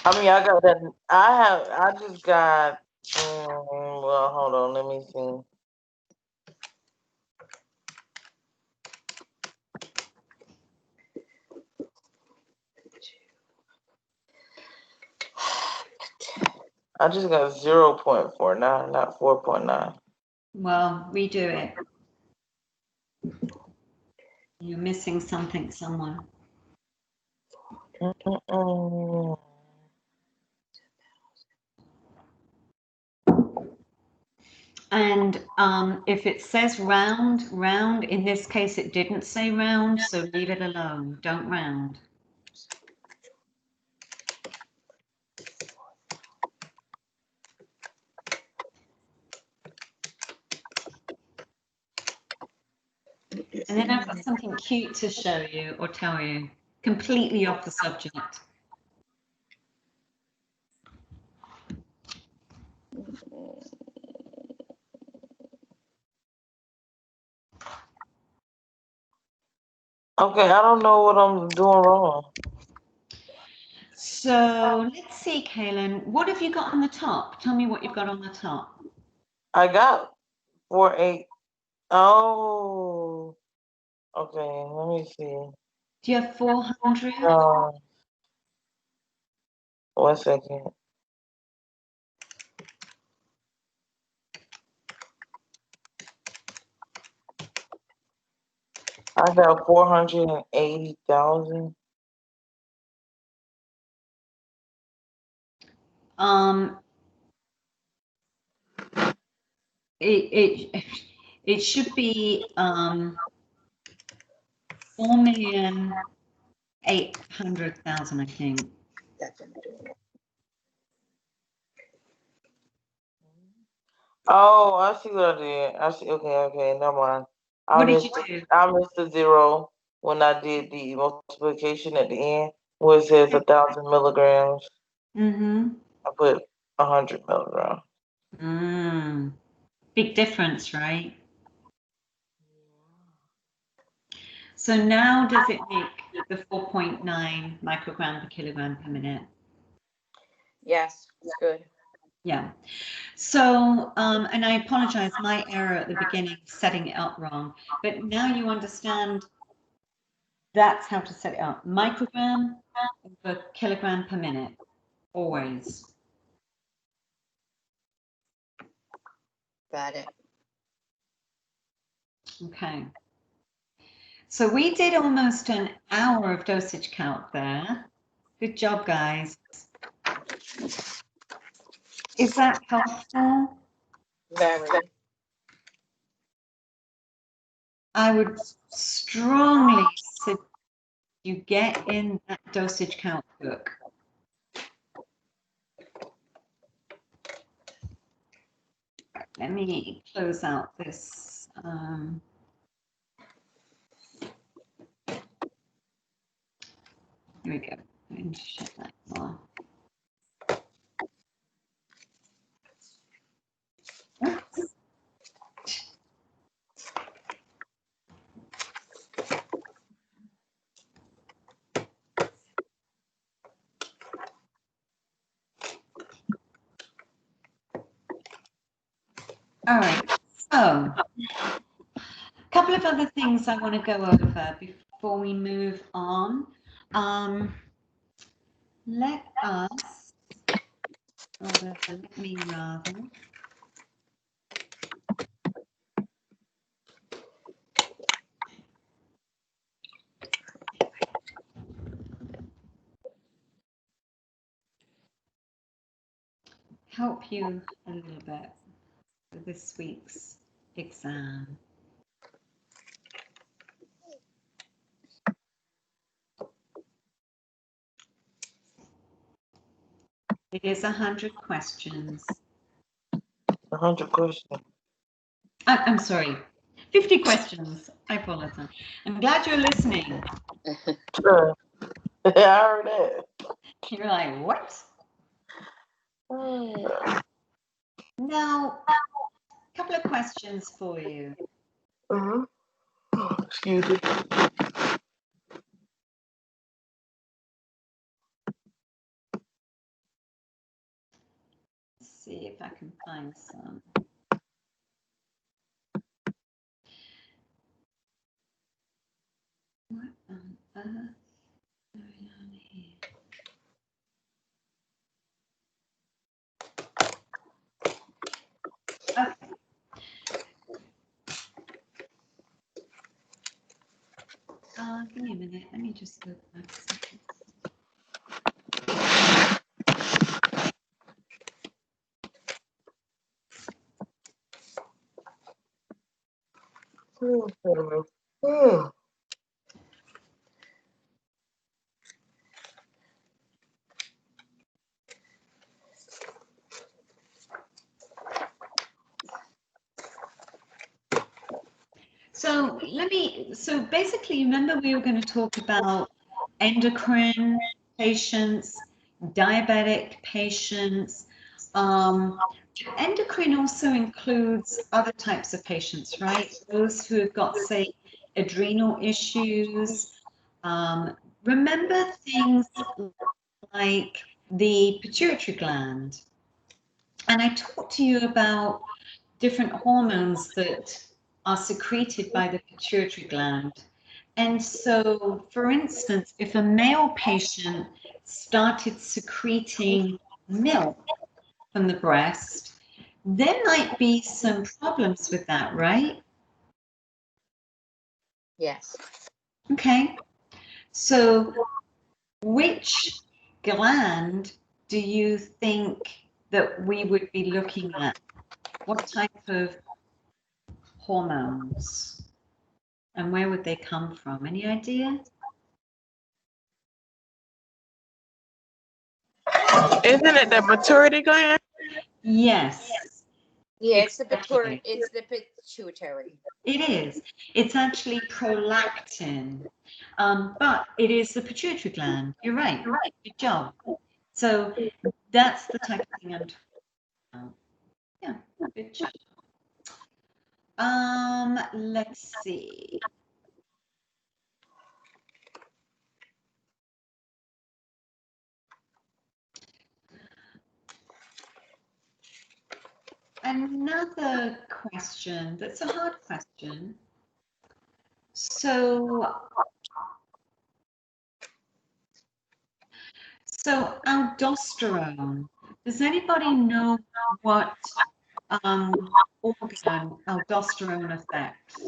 I mean, I got that. I just got, well, hold on, let me see. I just got 0.49, not 4.9. Well, redo it. You're missing something somewhere. And if it says round, round, in this case it didn't say round, so leave it alone. Don't round. And then I've got something cute to show you or tell you, completely off the subject. Okay, I don't know what I'm doing wrong. So let's see, Kaylin, what have you got on the top? Tell me what you've got on the top. I got 4.8. Oh, okay. Let me see. Do you have 400? 1 second. I got 480,000. It should be 4,800,000, I think. Oh, I see what I did. I see. Okay. Never mind. What did you do? I missed the zero when I did the multiplication at the end, where it says 1,000 milligrams. Mm-hmm. I put 100 milligrams. Big difference, right? So now does it make the 4.9 microgram per kilogram per minute? Yes, it's good. Yeah. So, and I apologize, my error at the beginning, setting it up wrong, but now you understand that's how to set it up. Microgram per kilogram per minute, always. Got it. Okay. So we did almost an hour of dosage count there. Good job, guys. Is that helpful? Very. I would strongly suggest you get in that dosage count book. Let me close out this. Here we go. Let me shut that off. Oops. All right, so a couple of other things I want to go over before we move on. Let me rather. Help you a little bit with this week's exam. It is 100 questions. 100 questions. I'm sorry, 50 questions. I apologize. I'm glad you're listening. Sure. I heard that. You're like, what? Now, a couple of questions for you. Excuse me. Let's see if I can find some. What on earth is going on here? Okay. Give me a minute. Let me just go back a second. So basically, remember we were going to talk about endocrine patients, diabetic patients. Endocrine also includes other types of patients, right? Those who have got, say, adrenal issues. Remember things like the pituitary gland. And I talked to you about different hormones that are secreted by the pituitary gland. And so, for instance, if a male patient started secreting milk from the breast, there might be some problems with that, right? Yes. Okay. So, which gland do you think that we would be looking at? What type of hormones? And where would they come from? Any idea? Isn't it the maturity gland? Yes, Yeah, it's the exactly. pituitary. It is. It's actually prolactin, but it is the pituitary gland. You're right. Good job. So that's the type of thing I'm talking about. Yeah, good job. Let's see. Another question that's a hard question. So aldosterone. Does anybody know what organ aldosterone affects?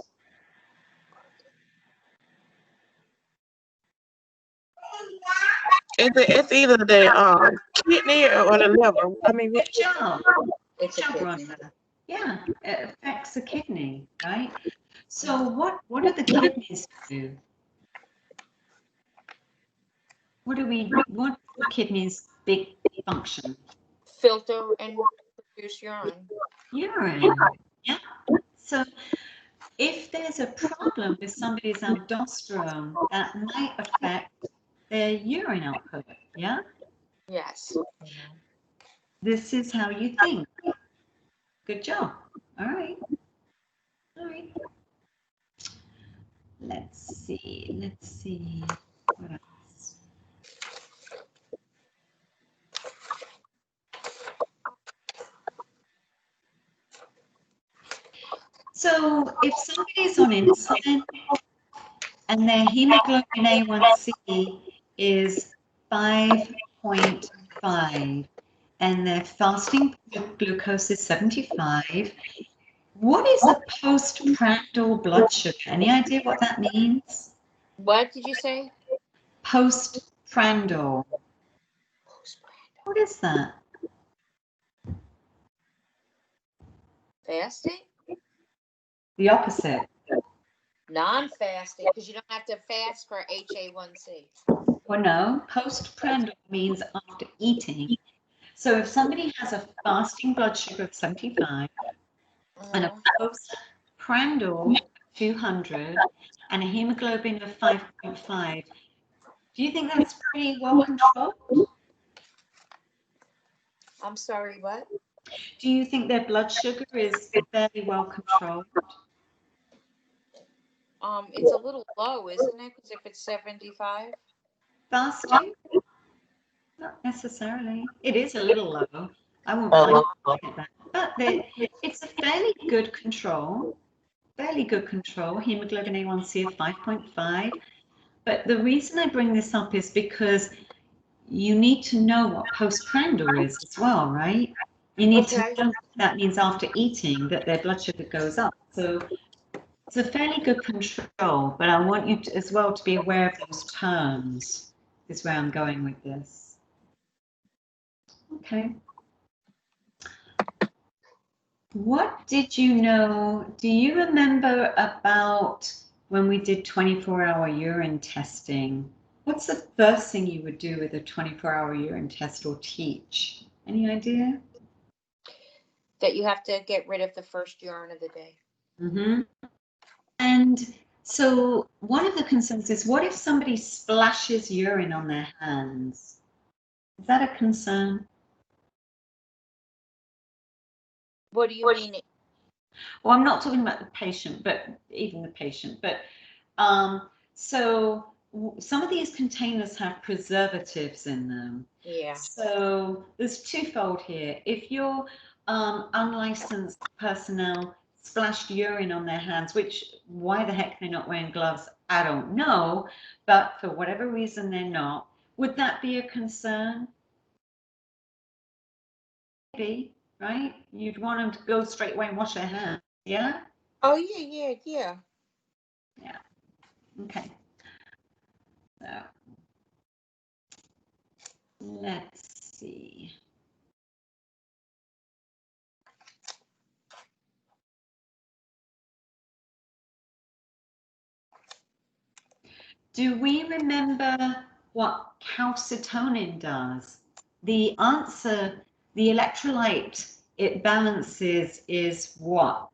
It's either the kidney or the liver. I mean, Good job. It's a Good job, kidney. Rhonda. Yeah, it affects the kidney, right? So what do the kidneys do? What do the kidneys' big function? Filter and produce urine. Urine. Yeah. So if there's a problem with somebody's aldosterone, that might affect their urine output. Yeah. Yes. This is how you think. Good job. All right. All right. Let's see. What else? So if somebody's on insulin and their hemoglobin A1C is 5.5 and their fasting glucose is 75, what is a postprandial blood sugar? Any idea what that means? What did you say? Postprandial. What is that? Fasting? The opposite. Non-fasting, because you don't have to fast for HA1C. Well, no, postprandial means after eating. So if somebody has a fasting blood sugar of 75 and a postprandial 200 and a hemoglobin of 5.5, do you think that's pretty well controlled? I'm sorry, what? Do you think their blood sugar is fairly well controlled? It's a little low, isn't it? Because if it's 75. Fasting? Not necessarily. It is a little low. I won't at that. But it's a fairly good control. Hemoglobin A1C of 5.5. But the reason I bring this up is because you need to know what postprandial is as well, right? You need to know that means after eating that their blood sugar goes up. So it's a fairly good control, but I want you to, as well, to be aware of those terms, is where I'm going with this. Okay. What did you know? Do you remember about when we did 24-hour urine testing? What's the first thing you would do with a 24-hour urine test or teach? Any idea? That you have to get rid of the first urine of the day. Mm-hmm. And so one of the concerns is, what if somebody splashes urine on their hands? Is that a concern? What do you mean? Well, I'm not talking about the patient, but even the patient. But so some of these containers have preservatives in them. Yeah. So there's twofold here. If your unlicensed personnel splashed urine on their hands, which why the heck they're not wearing gloves, I don't know, but for whatever reason they're not, would that be a concern? Maybe, right? You'd want them to go straight away and wash their hands, yeah? Oh, yeah. Yeah. Okay. So let's see. Do we remember what calcitonin does? The answer, the electrolyte it balances is what?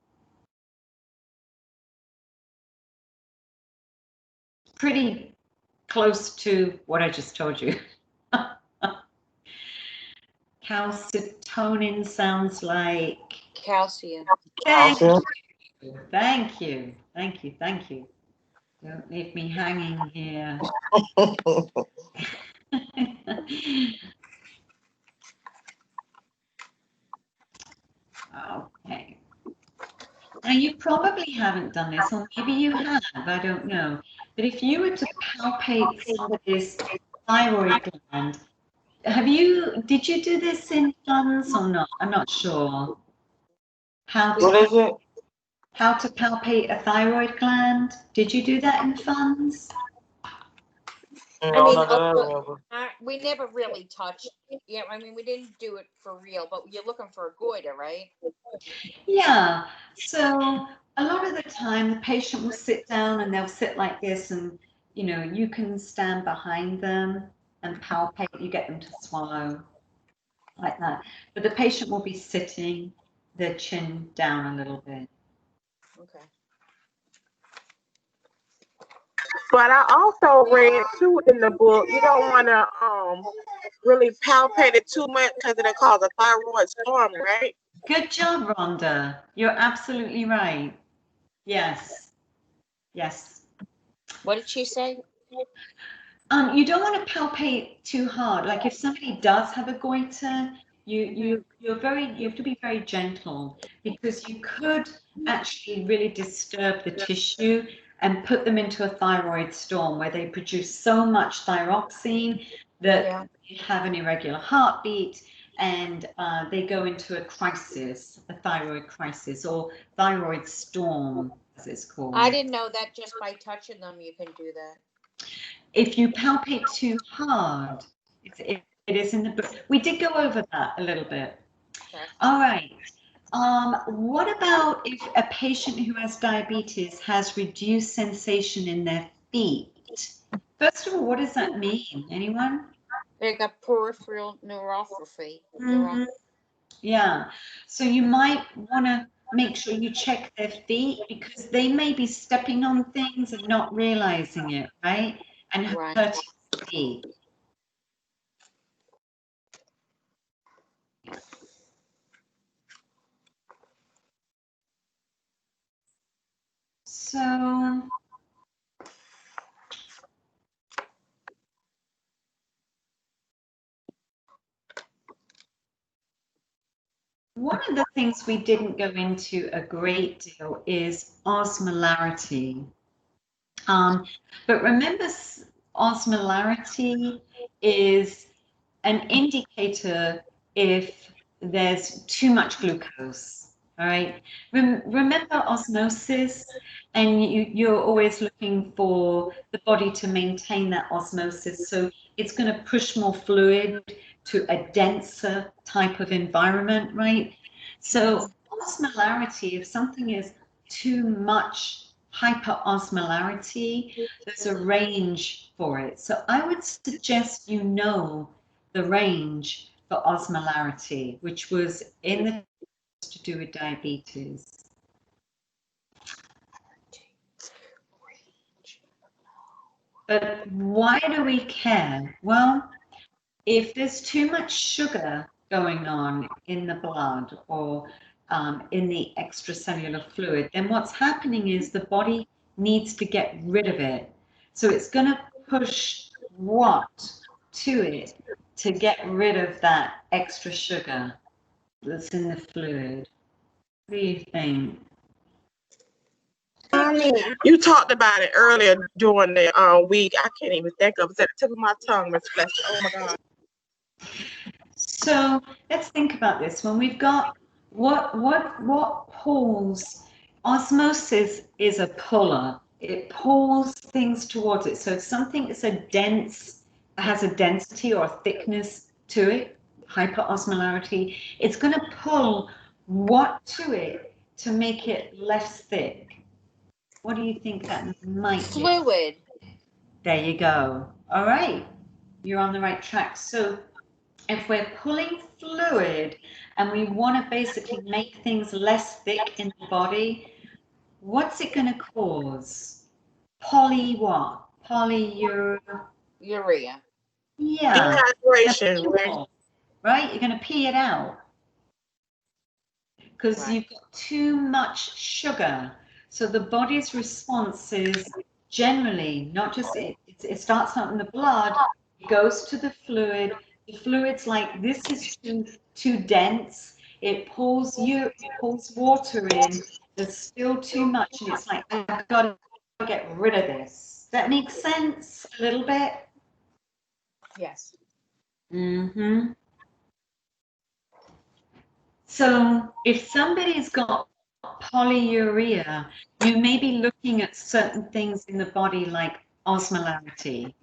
Pretty close to what I just told you. Calcitonin sounds like Calcium. thank Calcium. you. Thank you. Thank you. Thank you. Don't leave me hanging here. Okay. Now you probably haven't done this, or maybe you have, I don't know. But if you were to palpate somebody's thyroid gland, did you do this in funds or not? I'm not sure. What is it? How to palpate a thyroid gland? Did you do that in funds? No, I mean, not that I remember. we never really touched. Yeah, I mean, we didn't do it for real, but you're looking for a goiter, right? Yeah. So a lot of the time, the patient will sit down and they'll sit like this, and you can stand behind them and palpate. You get them to swallow like that. But the patient will be sitting, their chin down a little bit. Okay. But I also read too in the book, you don't want to really palpate it too much because it'll cause a thyroid storm, right? Good job, Rhonda. You're absolutely right. Yes. Yes. What did she say? You don't want to palpate too hard. Like if somebody does have a goiter, you have to be very gentle, because you could actually really disturb the tissue and put them into a thyroid storm where they produce so much thyroxine that they have an irregular heartbeat, and they go into a crisis, a thyroid crisis, or thyroid storm, as it's called. I didn't know that just by touching them you can do that. If you palpate too hard, it is in the book. We did go over that a little bit. Okay. All right. What about if a patient who has diabetes has reduced sensation in their feet? First of all, what does that mean? Anyone? They got peripheral neuropathy. Yeah. So you might want to make sure you check their feet, because they may be stepping on things and not realizing it, right? And hurting the feet. So one of the things we didn't go into a great deal is osmolarity. But remember, osmolarity is an indicator if there's too much glucose, all right? Remember osmosis, and you're always looking for the body to maintain that osmosis. So it's going to push more fluid to a denser type of environment, right? So osmolarity, if something is too much hyperosmolarity, there's a range for it. So I would suggest the range for osmolarity, which was in the to do with diabetes. But why do we care? Well, if there's too much sugar going on in the blood or in the extracellular fluid, then what's happening is the body needs to get rid of it. So it's going to push what to it to get rid of that extra sugar that's in the fluid? What do you think? You talked about it earlier during the week. I can't even think of it. It's at the tip of my tongue, Miss Fletcher. Oh my God. So let's think about this. When we've got what pulls, osmosis is a puller. It pulls things towards it. So if something is has a density or a thickness to it, hyperosmolarity, it's going to pull what to it to make it less thick. What do you think that might be? Fluid. There you go. All right. You're on the right track. So if we're pulling fluid and we want to basically make things less thick in the body, what's it going to cause? What? Polyuria. Urea. Yeah. Dehydration. Right? You're going to pee it out because Right. you've got too much sugar. So the body's response is generally not just it starts out in the blood, it goes to the fluid. The fluid's like, this is too dense. It pulls water in. There's still too much, and it's like, I've got to get rid of this. That makes sense a little bit. Yes. Mm-hmm. So if somebody's got polyuria, you may be looking at certain things in the body like osmolarity.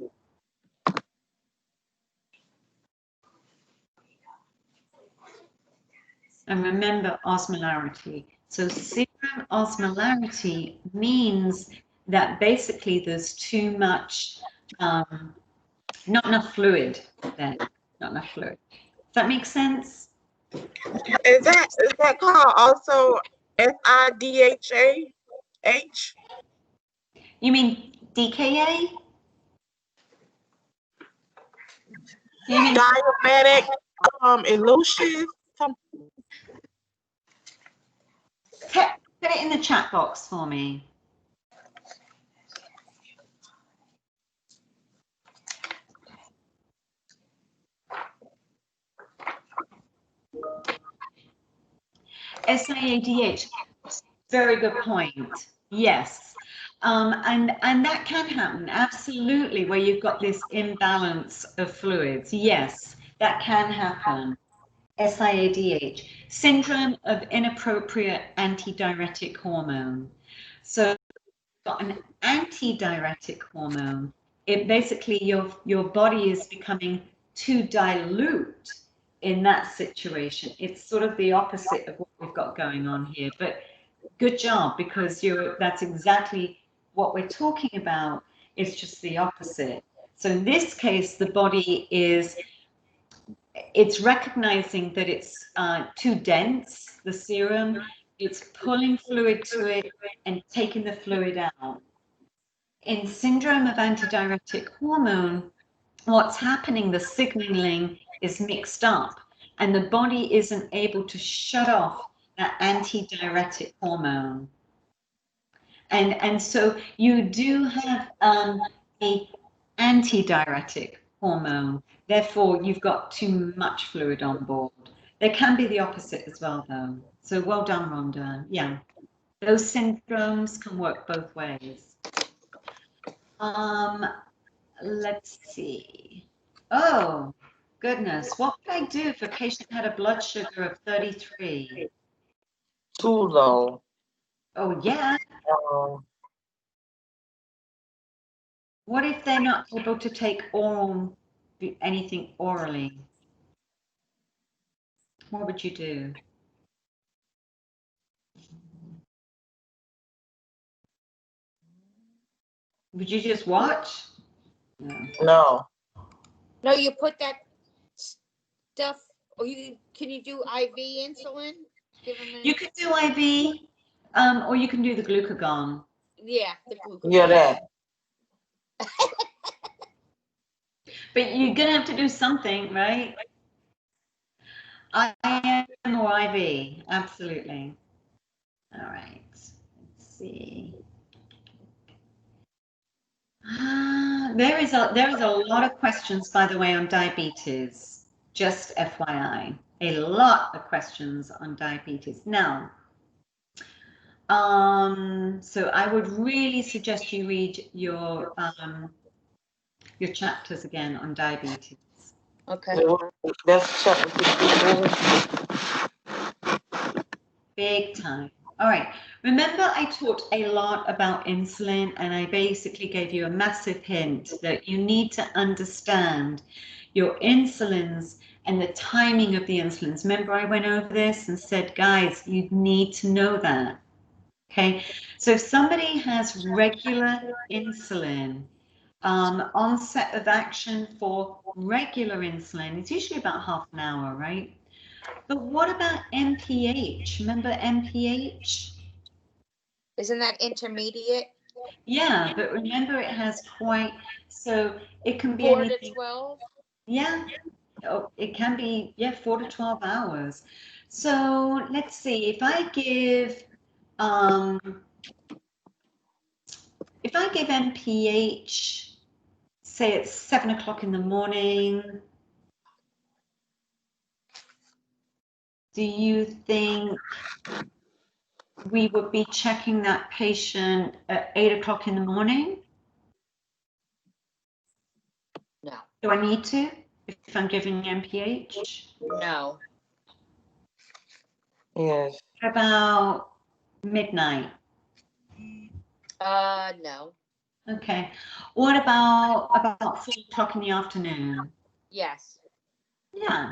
And remember osmolarity. So serum osmolarity means that basically there's too much, not enough fluid then, not enough fluid. Does that make sense? Is that called also FIDHA? You mean DKA? You mean Diabetic elusive? put it in the chat box for me. SIADH, very good point. Yes. And that can happen, absolutely, where you've got this imbalance of fluids. Yes, that can happen. SIADH, syndrome of inappropriate antidiuretic hormone. So you've got an antidiuretic hormone. It basically, your body is becoming too dilute in that situation. It's sort of the opposite of what we've got going on here. But good job, because that's exactly what we're talking about. It's just the opposite. So in this case, the body it's recognizing that it's too dense, the serum. It's pulling fluid to it and taking the fluid out. In syndrome of antidiuretic hormone, what's happening, the signaling is mixed up and the body isn't able to shut off that antidiuretic hormone. And so you do have a antidiuretic hormone, therefore you've got too much fluid on board. There can be the opposite as well though. So well done, Rhonda. Yeah, those syndromes can work both ways. Let's see. Oh, goodness. What would I do if a patient had a blood sugar of 33? Too low. Oh, yeah. What if they're not able to take anything orally? What would you do? Would you just watch? No. No, you put that stuff, or can you do IV insulin? You could do IV, or you can do the glucagon. Yeah, the glucagon. Yeah, that. But you're gonna have to do something, right? IM or IV, absolutely. All right, let's see. There is a lot of questions, by the way, on diabetes. Just FYI, a lot of questions on diabetes. Now, so I would really suggest you read your chapters again on diabetes. Okay. That's chapter 54. Big time. All right. Remember, I talked a lot about insulin, and I basically gave you a massive hint that you need to understand your insulins and the timing of the insulins. Remember, I went over this and said, guys, you need to know that. Okay. So if somebody has regular insulin, onset of action for regular insulin, it's usually about half an hour, right? But what about MPH? Remember MPH? Isn't that intermediate? Yeah, but remember it has quite, so it can be 4 to anything. 12? Yeah, oh, it can be, yeah, 4 to 12 hours. So let's see, if I give MPH, say it's 7 o'clock in the morning, do you think we would be checking that patient at 8 o'clock in the morning? No. Do I need to if I'm giving MPH? No. Yes. How about midnight? No. Okay. What about 4 o'clock in the afternoon? Yes. Yeah,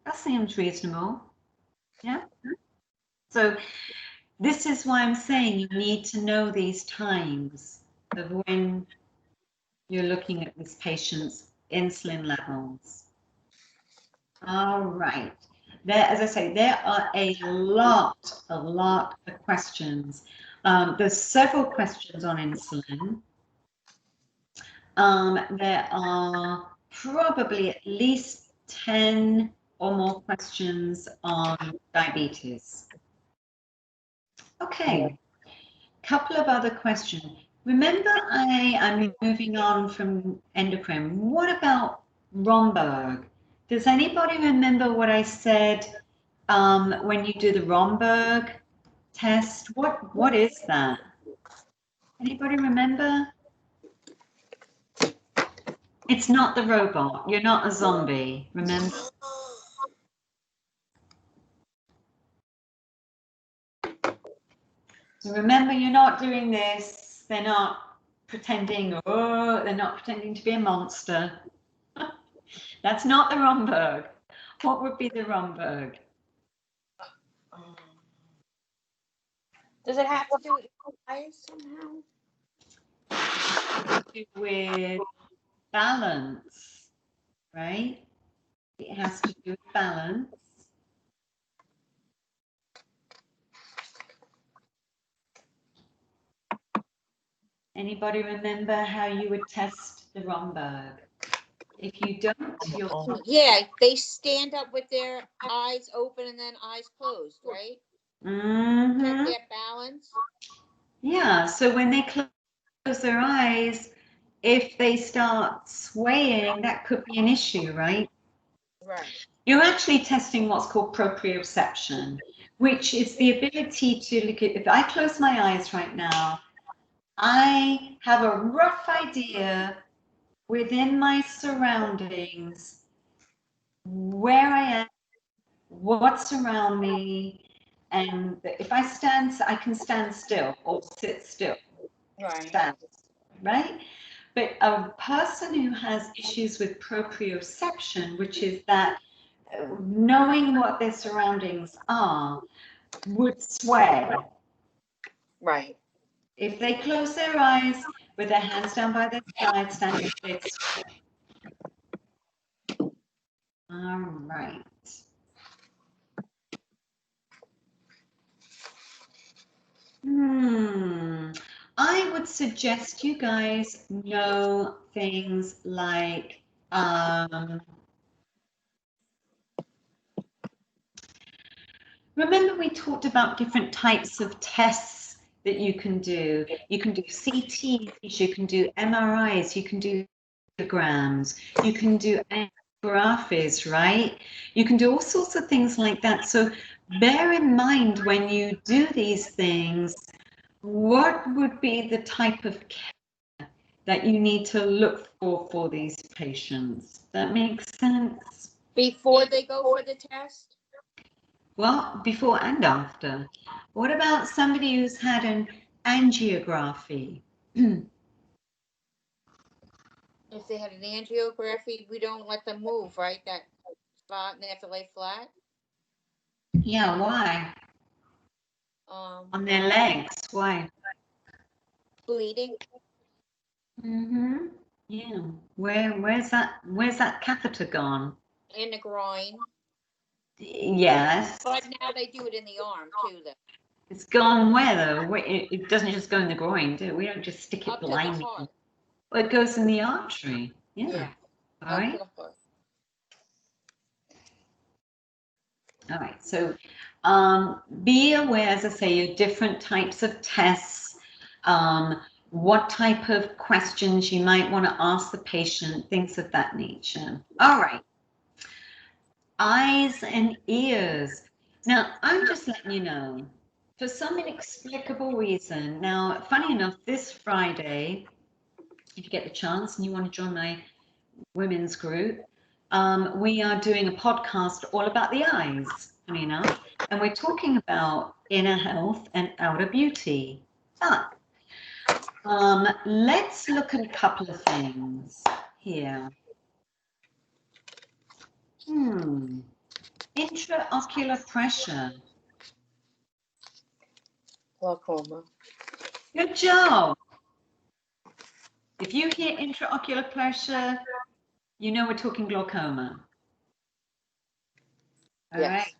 that seems reasonable. Yeah. So this is why I'm saying you need to know these times of when you're looking at this patient's insulin levels. All right. There, as I say, there are a lot of questions. There's several questions on insulin. There are probably at least 10 or more questions on diabetes. Okay, couple of other questions. Remember, I'm moving on from endocrine. What about Romberg? Does anybody remember what I said when you do the Romberg test? What is that? Anybody remember? It's not the robot. You're not a zombie, remember? So remember, you're not doing this. They're not pretending, oh, they're not pretending to be a monster. That's not the Romberg. What would be the Romberg? Does it have to do with eyes somehow? With balance, right? It has to do with balance. Anybody remember how you would test the Romberg? If you don't, you'll... Yeah, they stand up with their eyes open and then eyes closed, right? Check their balance. Yeah, so when they close their eyes, if they start swaying, that could be an issue, right? Right. You're actually testing what's called proprioception, which is the ability to look at, if I close my eyes right now, I have a rough idea within my surroundings, where I am, what's around me, and if I stand, I can stand still or sit still. Right. Stand, right? But a person who has issues with proprioception, which is that knowing what their surroundings are, would sway. Right. If they close their eyes with their hands down by their side, standing straight. All right. I would suggest you guys know things like remember we talked about different types of tests that you can do. You can do CTs, you can do MRIs, you can do angiograms. You can do angiographies, right? You can do all sorts of things like that. So bear in mind when you do these things, what would be the type of care that you need to look for these patients? That makes sense? Before they go for the test? Well, before and after. What about somebody who's had an angiography? If they had an angiography, we don't let them move, right? That spot, and they have to lay flat. Yeah, why? On their legs, why? Bleeding. Mm-hmm. Yeah. Where's that catheter gone? In the groin. Yes. But now they do it in the arm too, though. It's gone where though? It doesn't just go in the groin, do it? We don't just stick it Up to the blindly. heart. Well, it goes in the artery. Yeah. Yeah. All Up right. to the heart. All right. So be aware, as I say, your different types of tests. What type of questions you might want to ask the patient, things of that nature. All right. Eyes and ears. Now, I'm just letting you know, for some inexplicable reason, now, funny enough, this Friday, if you get the chance and you want to join my women's group, we are doing a podcast all about the eyes, funny enough, and we're talking about inner health and outer beauty. But let's look at a couple of things here. Intraocular pressure. Glaucoma. Good job. If you hear intraocular pressure, you know we're talking glaucoma. All Yes.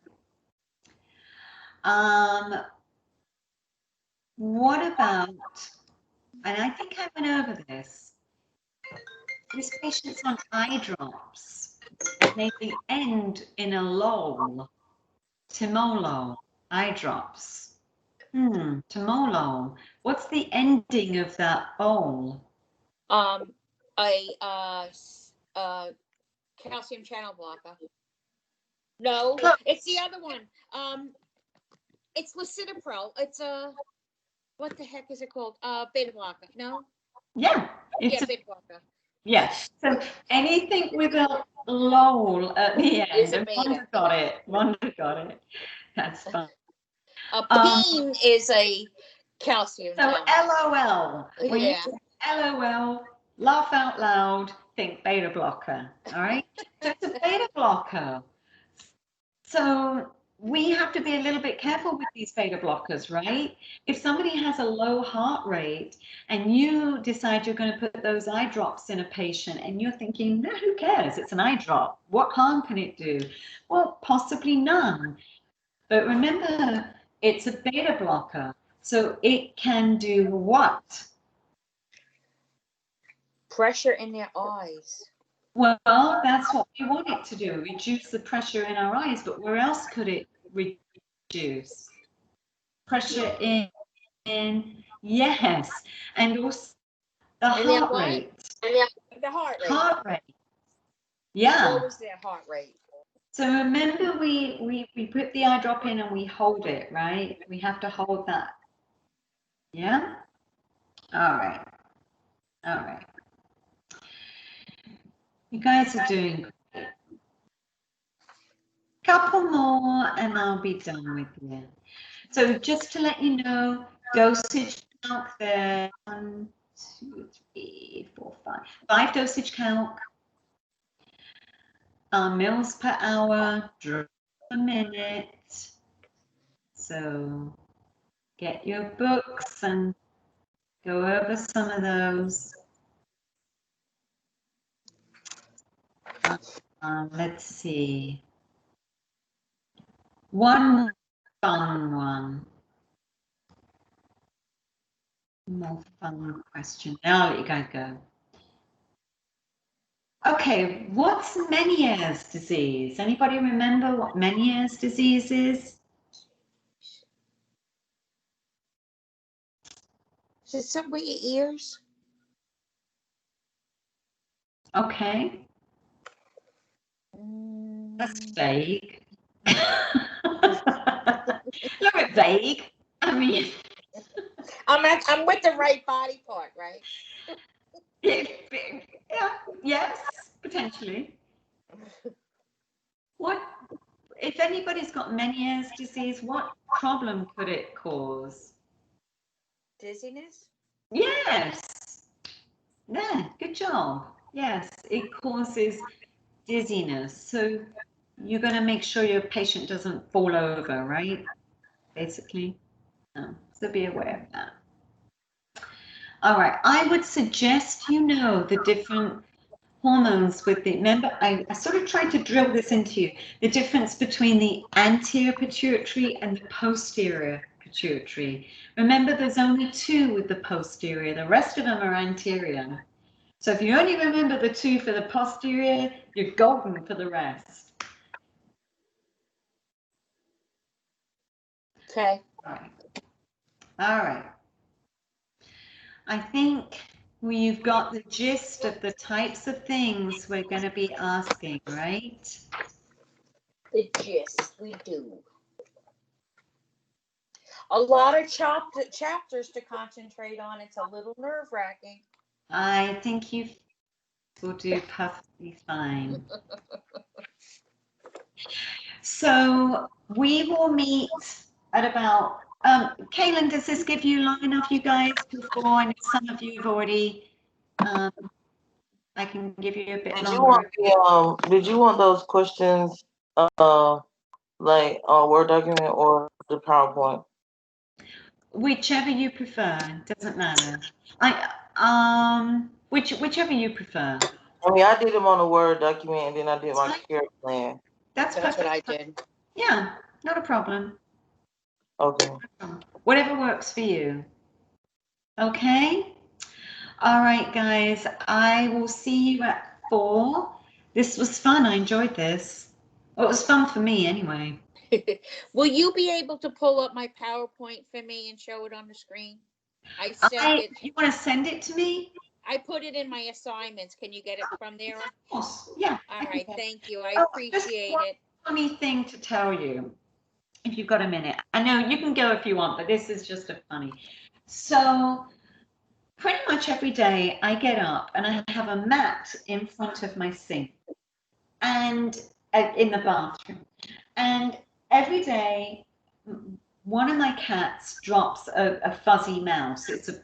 right. What about, and I think I went over this patient's on eye drops, and they end in a lull, timolol, eye drops. Timolol. What's the ending of that bowl? A calcium channel blocker. No, it's the other one. It's lisinopril. It's what the heck is it called? Beta blocker. No. Yeah. It's beta blocker. Yes. So anything with a lull at the end. Is a beta. Wanda got it. Wanda got it. That's fine. A peen is a calcium. So LOL. When Yeah. you say LOL, laugh out loud, think beta blocker. All right. So it's a beta blocker. So we have to be a little bit careful with these beta blockers, right? If somebody has a low heart rate and you decide you're going to put those eye drops in a patient and you're thinking, no, who cares? It's an eye drop. What harm can it do? Well, possibly none. But remember, it's a beta blocker. So it can do what? Pressure in their eyes. Well, that's what we want it to do, reduce the pressure in our eyes, but where else could it reduce? Pressure in yes, and also the heart rate. The heart rate. Heart rate. Yeah. What was their heart rate? So remember we put the eye drop in and we hold it, right? We have to hold that. Yeah? All right. All right. You guys are doing great. Couple more and I'll be done with you. So just to let you know, dosage calc there, 1, 2, 3, 4, 5. 5 dosage calc, mils per hour, drop per minute. So get your books and go over some of those. Let's see. One fun one. More fun question. Now I'll let you guys go. Okay, what's Meniere's disease? Anybody remember what Meniere's disease is? Is it something with your ears? Okay, that's vague. A little bit vague. I mean, I'm with the right body part, right? yeah, yes, potentially. What if anybody's got Meniere's disease? What problem could it cause? Dizziness? Yes. Yeah, good job. Yes, it causes dizziness. So you're going to make sure your patient doesn't fall over, right? Basically. So be aware of that. All right. I would suggest you know the different hormones with the, remember, I sort of tried to drill this into you, the difference between the anterior pituitary and the posterior pituitary. Remember, there's only two with the posterior, the rest of them are anterior. So if you only remember the two for the posterior, you're golden for the rest. Okay. All right. All right. I think we've got the gist of the types of things we're going to be asking, right? The gist, we do. A lot of chapters to concentrate on. It's a little nerve-wracking. I think you will do perfectly fine. So we will meet at about, Kaylin, does this give you long enough, you guys, before? And some of you have already, I can give you a bit Did longer. did you want those questions, like on Word document or the PowerPoint? Whichever you prefer, doesn't matter. Whichever you prefer. I mean, I did them on a Word document, and then I did my care plan. That's what perfect. I did. Yeah, not a problem. Okay. Whatever works for you. Okay. All right, guys. I will see you at 4. This was fun. I enjoyed this. Well, it was fun for me anyway. Will you be able to pull up my PowerPoint for me and show it on the screen? I sent it. You want to send it to me? I put it in my assignments. Can you get it from there? Of course. Yeah. All right. Thank you. I Oh, appreciate just it. Funny thing to tell you, if you've got a minute. I know you can go if you want, but this is just a funny. So pretty much every day I get up and I have a mat in front of my sink and in the bathroom. And every day one of my cats drops a fuzzy mouse. It's a,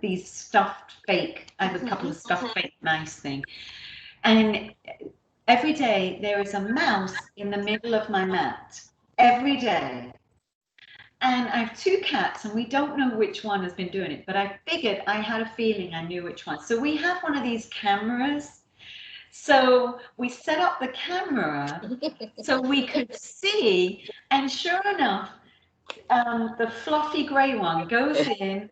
these stuffed fake, I have a couple of stuffed fake mice thing. And every day there is a mouse in the middle of my mat. Every day. And I have 2 cats and we don't know which one has been doing it, but I figured I had a feeling I knew which one. So we have one of these cameras. So we set up the camera so we could see, and sure enough, the fluffy gray one goes in,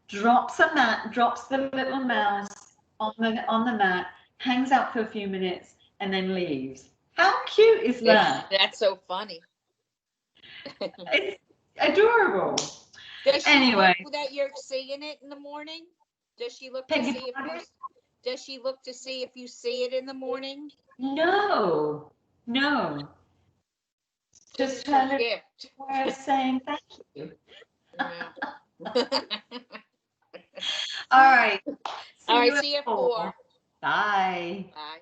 drops the little mouse on the mat, hangs out for a few minutes, and then leaves. How cute is that? That's so funny. It's adorable. Does she Anyway, look that you're seeing it in the morning? Does she look Beg to your see if pardon? does she look to see if you see it in the morning? No. Just her little gift. way of saying thank you. Yeah. All right. All right, see you at 4. Bye. Bye.